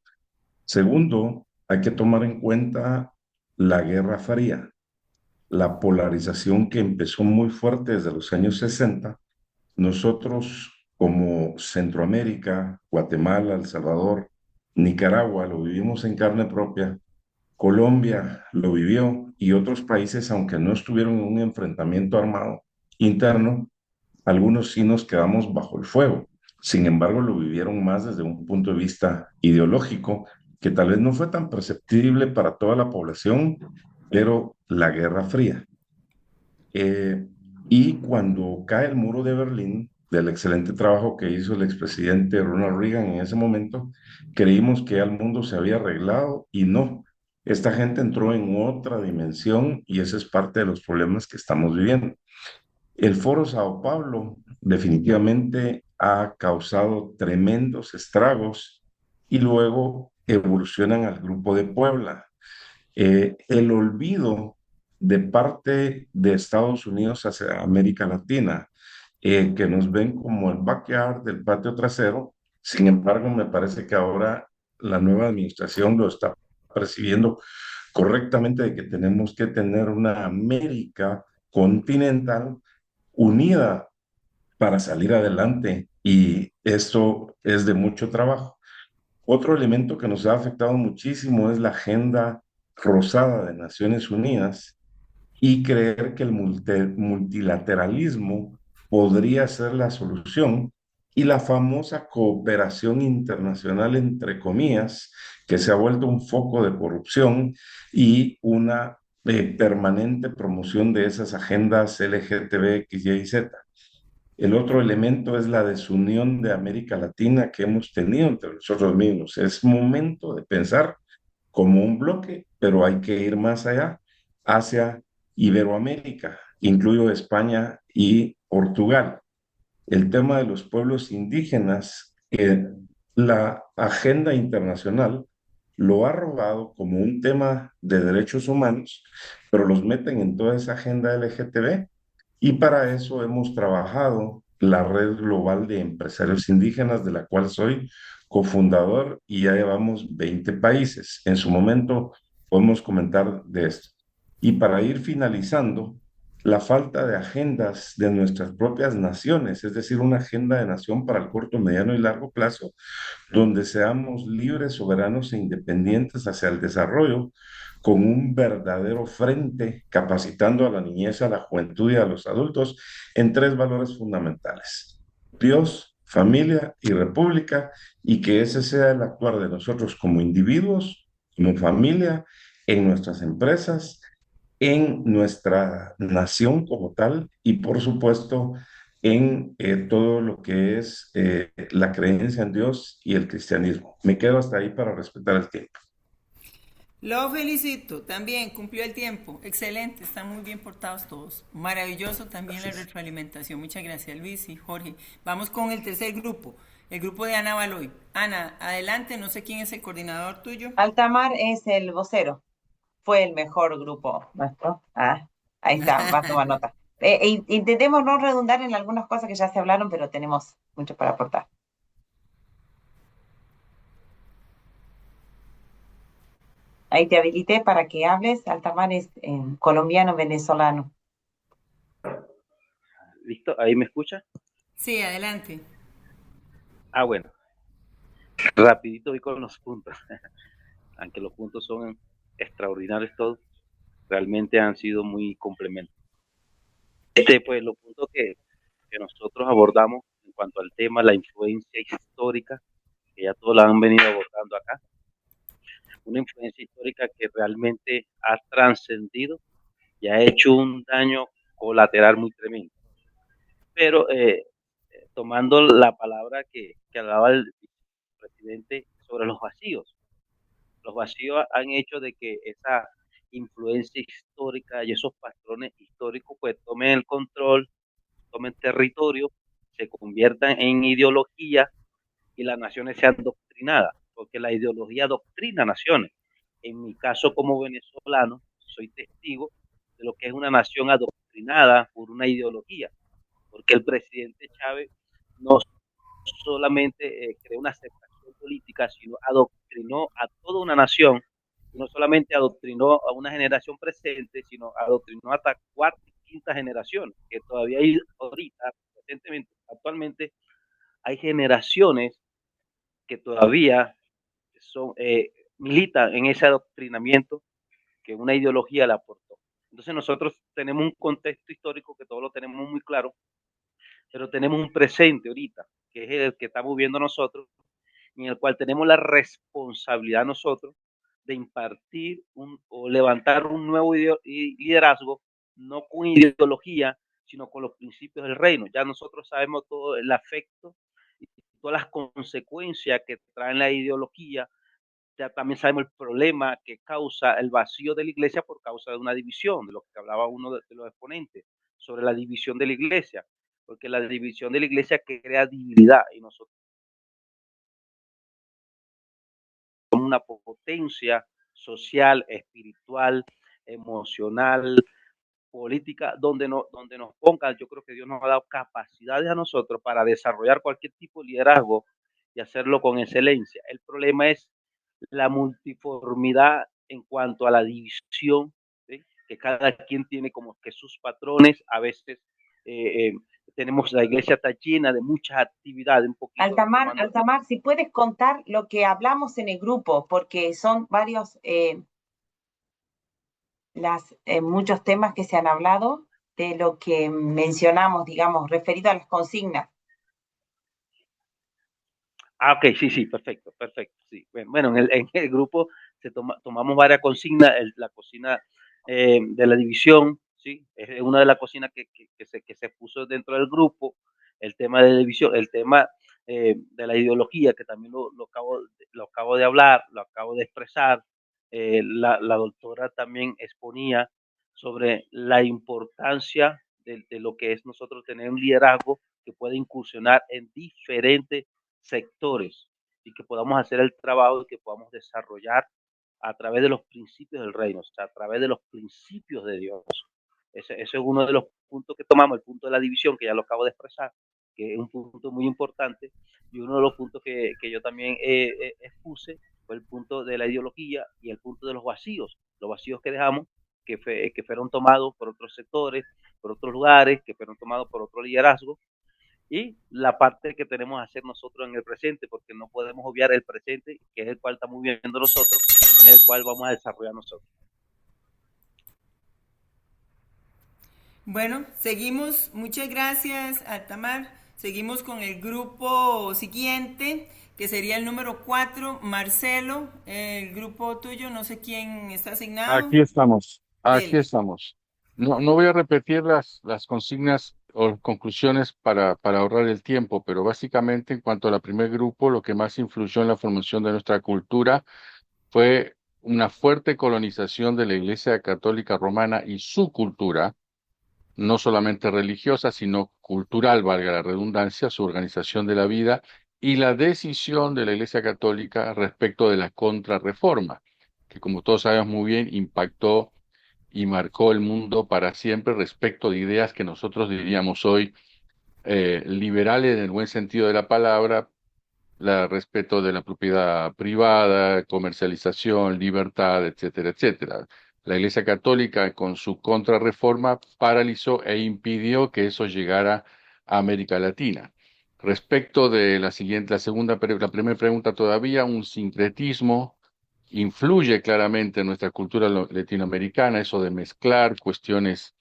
Segundo, hay que tomar en cuenta la Guerra Fría, la polarización que empezó muy fuerte desde los años 60. Nosotros como Centroamérica, Guatemala, El Salvador, Nicaragua, lo vivimos en carne propia, Colombia lo vivió y otros países, aunque no estuvieron en un enfrentamiento armado interno, algunos sí nos quedamos bajo el fuego. Sin embargo, lo vivieron más desde un punto de vista ideológico, que tal vez no fue tan perceptible para toda la población, pero la Guerra Fría. Eh, y cuando cae el muro de Berlín, del excelente trabajo que hizo el expresidente Ronald Reagan en ese momento, creímos que ya el mundo se había arreglado y no. Esta gente entró en otra dimensión y ese es parte de los problemas que estamos viviendo. El Foro Sao Paulo definitivamente ha causado tremendos estragos y luego evolucionan al Grupo de Puebla. El olvido de parte de Estados Unidos hacia América Latina, que nos ven como el backyard del patio trasero. Sin embargo, me parece que ahora la nueva administración lo está percibiendo correctamente de que tenemos que tener una América continental unida para salir adelante y esto es de mucho trabajo. Otro elemento que nos ha afectado muchísimo es la agenda rosada de Naciones Unidas y creer que el multilateralismo podría ser la solución y la famosa cooperación internacional, entre comillas, que se ha vuelto un foco de corrupción y una permanente promoción de esas agendas LGTB, X, Y y Z. El otro elemento es la desunión de América Latina que hemos tenido entre nosotros mismos. Es momento de pensar como un bloque, pero hay que ir más allá, hacia Iberoamérica, incluido España y Portugal. El tema de los pueblos indígenas, la agenda internacional lo ha robado como un tema de derechos humanos, pero los meten en toda esa agenda LGTB y para eso hemos trabajado la Red Global de Empresarios Indígenas, de la cual soy cofundador y ya llevamos 20 países. En su momento podemos comentar de esto. Y para ir finalizando, la falta de agendas de nuestras propias naciones, es decir, una agenda de nación para el corto, mediano y largo plazo, donde seamos libres, soberanos e independientes hacia el desarrollo, con un verdadero frente, capacitando a la niñez, a la juventud y a los adultos en tres valores fundamentales: Dios, familia y república, y que ese sea el actuar de nosotros como individuos, como familia, en nuestras empresas, en nuestra nación como tal y por supuesto en todo lo que es la creencia en Dios y el cristianismo. Me quedo hasta ahí para respetar el tiempo. Lo felicito, también cumplió el tiempo. Excelente, están muy bien portados todos. Maravilloso también la retroalimentación. Muchas gracias, Luis y Jorge. Vamos con el tercer grupo, el grupo de Ana Baloy. Ana, adelante, no sé quién es el coordinador tuyo. Altamar es el vocero. Fue el mejor grupo nuestro. Ahí está, va a tomar nota. Intentemos no redundar en algunas cosas que ya se hablaron, pero tenemos mucho para aportar. Ahí te habilité para que hables. Altamar es colombiano, venezolano. ¿Listo? ¿Ahí me escucha? Sí, adelante. Bueno. Rapidito voy con los puntos. Aunque los puntos son extraordinarios todos, realmente han sido muy complementarios. Pues los puntos que nosotros abordamos en cuanto al tema, la influencia histórica, que ya todos la han venido abordando acá, una influencia histórica que realmente ha trascendido y ha hecho un daño colateral muy tremendo. Pero tomando la palabra que hablaba el presidente sobre los vacíos han hecho de que esa influencia histórica y esos patrones históricos pues tomen el control, tomen territorio, se conviertan en ideología y las naciones sean doctrinadas, porque la ideología doctrina naciones. En mi caso como venezolano, soy testigo de lo que es una nación adoctrinada por una ideología, porque el presidente Chávez no solamente creó una aceptación política, sino adoctrinó a toda una nación, y no solamente adoctrinó a una generación presente, sino adoctrinó hasta cuarta y quinta generación, que todavía hay ahorita, recientemente, actualmente, hay generaciones que todavía son, militan en ese adoctrinamiento que una ideología le aportó. Entonces nosotros tenemos un contexto histórico que todos lo tenemos muy claro, pero tenemos un presente ahorita, que es el que estamos viendo nosotros, en el cual tenemos la responsabilidad nosotros de impartir o levantar un nuevo liderazgo, no con ideología, sino con los principios del reino. Ya nosotros sabemos todo el afecto y todas las consecuencias que traen la ideología. Ya también sabemos el problema que causa el vacío de la iglesia por causa de una división, de lo que hablaba uno de los exponentes, sobre la división de la iglesia, porque la división de la iglesia crea debilidad y nosotros somos una potencia social, espiritual, emocional, política, donde nos ponga, yo creo que Dios nos ha dado capacidades a nosotros para desarrollar cualquier tipo de liderazgo y hacerlo con excelencia. El problema es la multiformidad en cuanto a la división, ¿sí? Que cada quien tiene como que sus patrones, a veces tenemos, la iglesia está llena de muchas actividades, un poquito. Altamar, si puedes contar lo que hablamos en el grupo, porque son varios, muchos temas que se han hablado de lo que mencionamos, digamos, referido a las consignas. Ok, sí, perfecto, sí. Bueno, en el grupo tomamos varias consignas, la cocina de la división, sí, es una de las cocinas que se puso dentro del grupo, el tema de la división, el tema de la ideología, que también lo acabo de hablar, lo acabo de expresar, la doctora también exponía sobre la importancia de lo que es nosotros tener un liderazgo que puede incursionar en diferentes sectores y que podamos hacer el trabajo y que podamos desarrollar a través de los principios del reino, o sea, a través de los principios de Dios. Ese es uno de los puntos que tomamos, el punto de la división, que ya lo acabo de expresar, que es un punto muy importante, y uno de los puntos que yo también expuse fue el punto de la ideología y el punto de los vacíos que dejamos, que fueron tomados por otros sectores, por otros lugares, que fueron tomados por otro liderazgo, y la parte que tenemos que hacer nosotros en el presente, porque no podemos obviar el presente, que es el cual estamos viviendo nosotros, es el cual vamos a desarrollar nosotros. Bueno, seguimos. Muchas gracias, Altamar. Seguimos con el grupo siguiente, que sería el número 4, Marcelo. El grupo tuyo, no sé quién está asignado. Aquí estamos. Dele. No voy a repetir las consignas o conclusiones para ahorrar el tiempo, pero básicamente en cuanto al primer grupo, lo que más influyó en la formación de nuestra cultura fue una fuerte colonización de la Iglesia Católica Romana y su cultura, no solamente religiosa, sino cultural, valga la redundancia, su organización de la vida y la decisión de la Iglesia Católica respecto de la Contrarreforma, que como todos sabemos muy bien, impactó y marcó el mundo para siempre respecto de ideas que nosotros diríamos hoy liberales en el buen sentido de la palabra, respeto de la propiedad privada, comercialización, libertad, etcétera, etcétera. La Iglesia Católica, con su contrarreforma, paralizó e impidió que eso llegara a América Latina. Respecto de la primera pregunta todavía, un sincretismo influye claramente en nuestra cultura latinoamericana, eso de mezclar cuestiones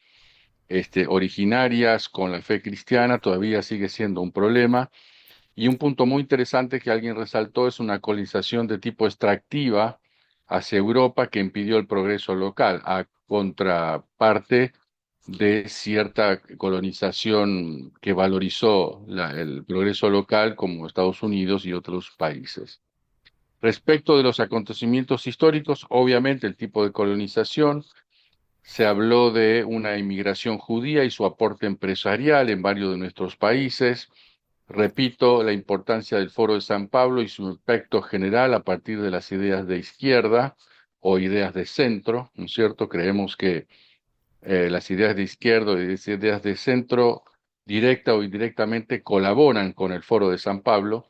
originarias con la fe cristiana todavía sigue siendo un problema. Y un punto muy interesante que alguien resaltó es una colonización de tipo extractiva hacia Europa que impidió el progreso local, a contraparte de cierta colonización que valorizó el progreso local como Estados Unidos y otros países. Respecto de los acontecimientos históricos, obviamente el tipo de colonización, se habló de una inmigración judía y su aporte empresarial en varios de nuestros países. Repito, la importancia del Foro de San Pablo y su impacto general a partir de las ideas de izquierda o ideas de centro, ¿no es cierto? Creemos que las ideas de izquierda y las ideas de centro, directa o indirectamente, colaboran con el Foro de San Pablo.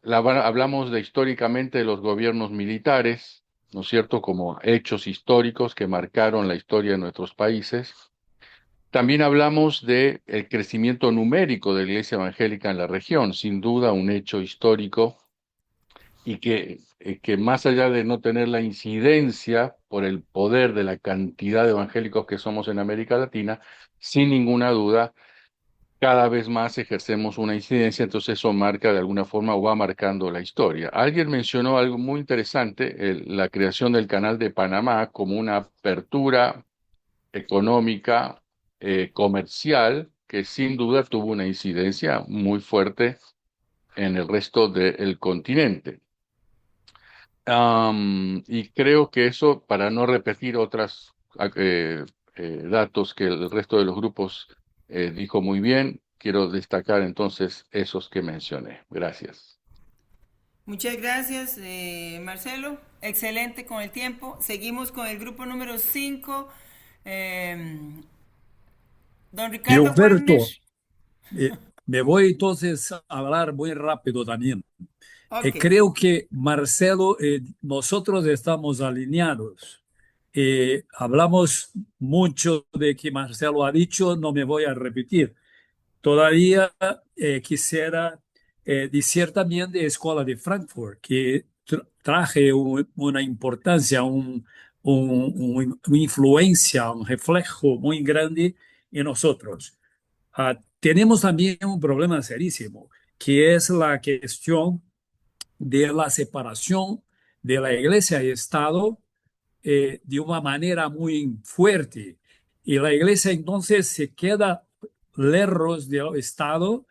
Hablamos de históricamente de los gobiernos militares, ¿no es cierto?, como hechos históricos que marcaron la historia de nuestros países. También hablamos del crecimiento numérico de la Iglesia Evangélica en la región, sin duda un hecho histórico y que más allá de no tener la incidencia por el poder de la cantidad de evangélicos que somos en América Latina, sin ninguna duda, cada vez más ejercemos una incidencia, entonces eso marca de alguna forma o va marcando la historia. Alguien mencionó algo muy interesante, la creación del Canal de Panamá como una apertura económica, comercial, que sin duda tuvo una incidencia muy fuerte en el resto del continente. Y creo que eso, para no repetir otros datos que el resto de los grupos dijo muy bien, quiero destacar entonces esos que mencioné. Gracias. Muchas gracias, Marcelo. Excelente con el tiempo. Seguimos con el grupo número 5. Don Ricardo Gilberto, Wagner. me voy entonces a hablar muy rápido también. Ok. Creo que Marcelo, nosotros estamos alineados. Hablamos mucho de que Marcelo ha dicho, no me voy a repetir. Todavía quisiera decir también de Escuela de Frankfurt, que traje una importancia, una influencia, un reflejo muy grande en nosotros. Tenemos también un problema serísimo, que es la cuestión de la separación de la iglesia y Estado de una manera muy fuerte. Y la iglesia entonces se queda lejos del Estado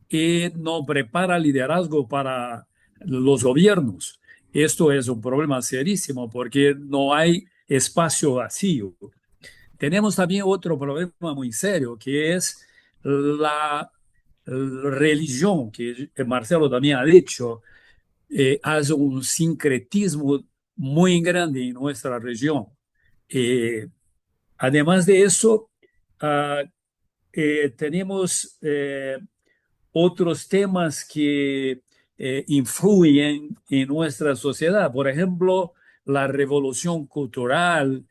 y no prepara liderazgo para los gobiernos. Esto es un problema serísimo porque no hay espacio vacío. Tenemos también otro problema muy serio que es la religión, que Marcelo también ha dicho, hace un sincretismo muy grande en nuestra región. Además de eso, ah, tenemos otros temas que influyen en nuestra sociedad. Por ejemplo, la revolución cultural,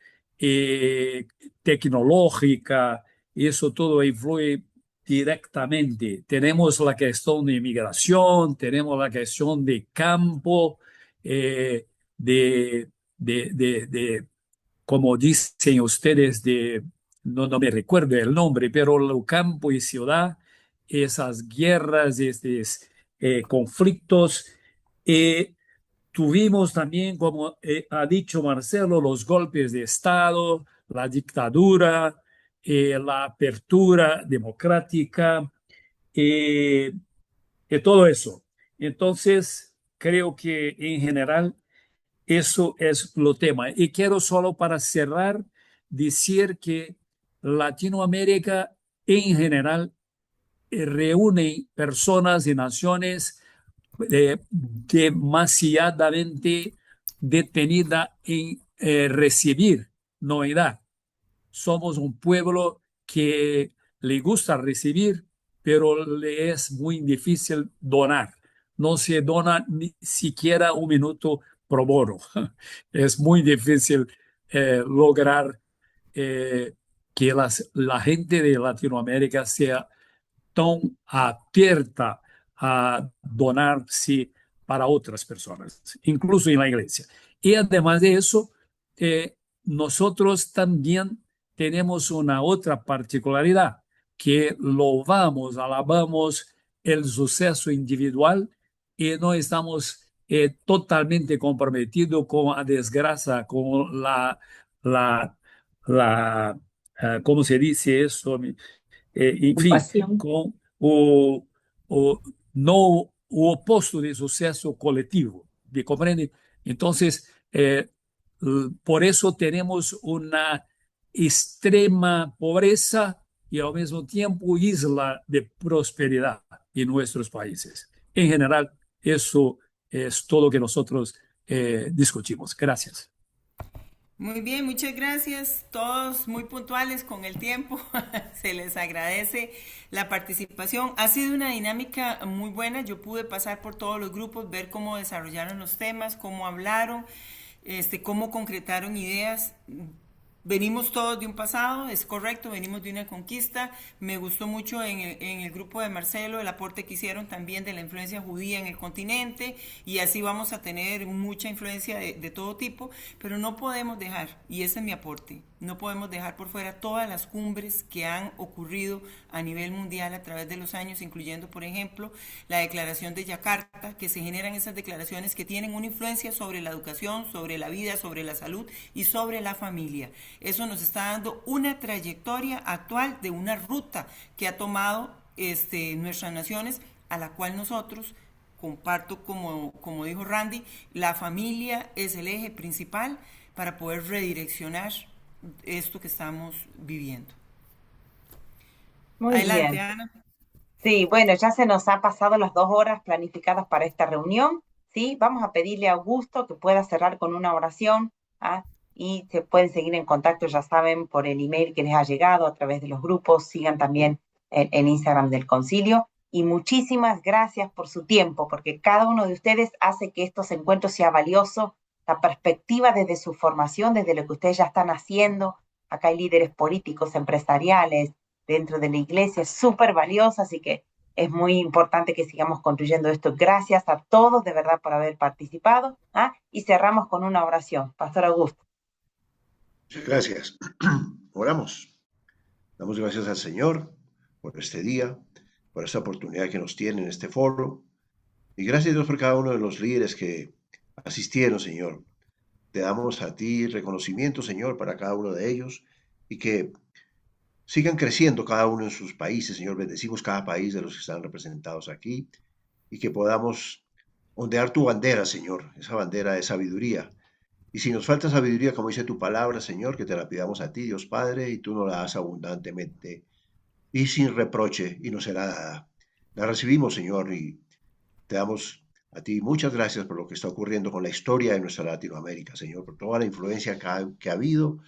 tecnológica, eso todo influye directamente. Tenemos la cuestión de inmigración, tenemos la cuestión de campo, eh, de, como dicen ustedes, no me recuerdo el nombre, pero el campo y ciudad, esas guerras, estos conflictos. Tuvimos también, como ha dicho Marcelo, los golpes de Estado, la dictadura, la apertura democrática, todo eso. Entonces, creo que en general eso es lo tema. Y quiero solo para cerrar decir que Latinoamérica en general reúne personas y naciones demasiadamente detenida en recibir, novedad. Somos un pueblo que le gusta recibir, pero le es muy difícil donar. No se dona ni siquiera un minuto pro bono. Es muy difícil lograr que la gente de Latinoamérica sea tan abierta a donarse para otras personas, incluso en la iglesia. Y además de eso, nosotros también tenemos una otra particularidad, que alabamos el suceso individual y no estamos totalmente comprometidos con la desgracia, con la ¿cómo se dice eso? Enfim, Compasión. com o no o oposto de sucesso coletivo, ¿me comprende? Entonces, por eso tenemos una extrema pobreza y al mismo tiempo isla de prosperidad en nuestros países. En general, eso es todo lo que nosotros discutimos. Gracias. Muy bien, muchas gracias. Todos muy puntuales con el tiempo. Se les agradece la participación. Ha sido una dinámica muy buena. Yo pude pasar por todos los grupos, ver cómo desarrollaron los temas, cómo hablaron, cómo concretaron ideas. Venimos todos de un pasado, es correcto, venimos de una conquista. Me gustó mucho en el grupo de Marcelo el aporte que hicieron también de la influencia judía en el continente, y así vamos a tener mucha influencia de todo tipo, pero no podemos dejar, y ese es mi aporte, no podemos dejar por fuera todas las cumbres que han ocurrido a nivel mundial a través de los años, incluyendo, por ejemplo, la declaración de Yakarta, que se generan esas declaraciones que tienen una influencia sobre la educación, sobre la vida, sobre la salud y sobre la familia. Eso nos está dando una trayectoria actual de una ruta que ha tomado nuestras naciones, a la cual nosotros, comparto como dijo Randy, la familia es el eje principal para poder redireccionar esto que estamos viviendo. Muy Adelante, bien. Ana. Sí, bueno, ya se nos ha pasado las 2 horas planificadas para esta reunión, ¿sí? Vamos a pedirle a Augusto que pueda cerrar con una oración, ¿ah? Y se pueden seguir en contacto, ya saben, por el email que les ha llegado a través de los grupos. Sigan también en Instagram del Concilio. Y muchísimas gracias por su tiempo, porque cada uno de ustedes hace que estos encuentros sea valioso. La perspectiva desde su formación, desde lo que ustedes ya están haciendo. Acá hay líderes políticos, empresariales, dentro de la iglesia, es súper valiosa, así que es muy importante que sigamos construyendo esto. Gracias a todos de verdad por haber participado. Y cerramos con una oración. Pastor Augusto. Muchas gracias. Oramos. Damos gracias al Señor por este día, por esta oportunidad que nos tiene en este foro. Y gracias a Dios por cada uno de los líderes que asistieron, Señor. Te damos a ti reconocimiento, Señor, para cada uno de ellos, y que sigan creciendo cada uno en sus países, Señor. Bendecimos cada país de los que están representados aquí, y que podamos ondear tu bandera, Señor, esa bandera de sabiduría. Y si nos falta sabiduría, como dice tu palabra, Señor, que te la pidamos a ti, Dios Padre, y tú nos la das abundantemente y sin reproche, y nos será dada. La recibimos, Señor, y te damos a ti muchas gracias por lo que está ocurriendo con la historia de nuestra Latinoamérica, Señor, por toda la influencia que ha habido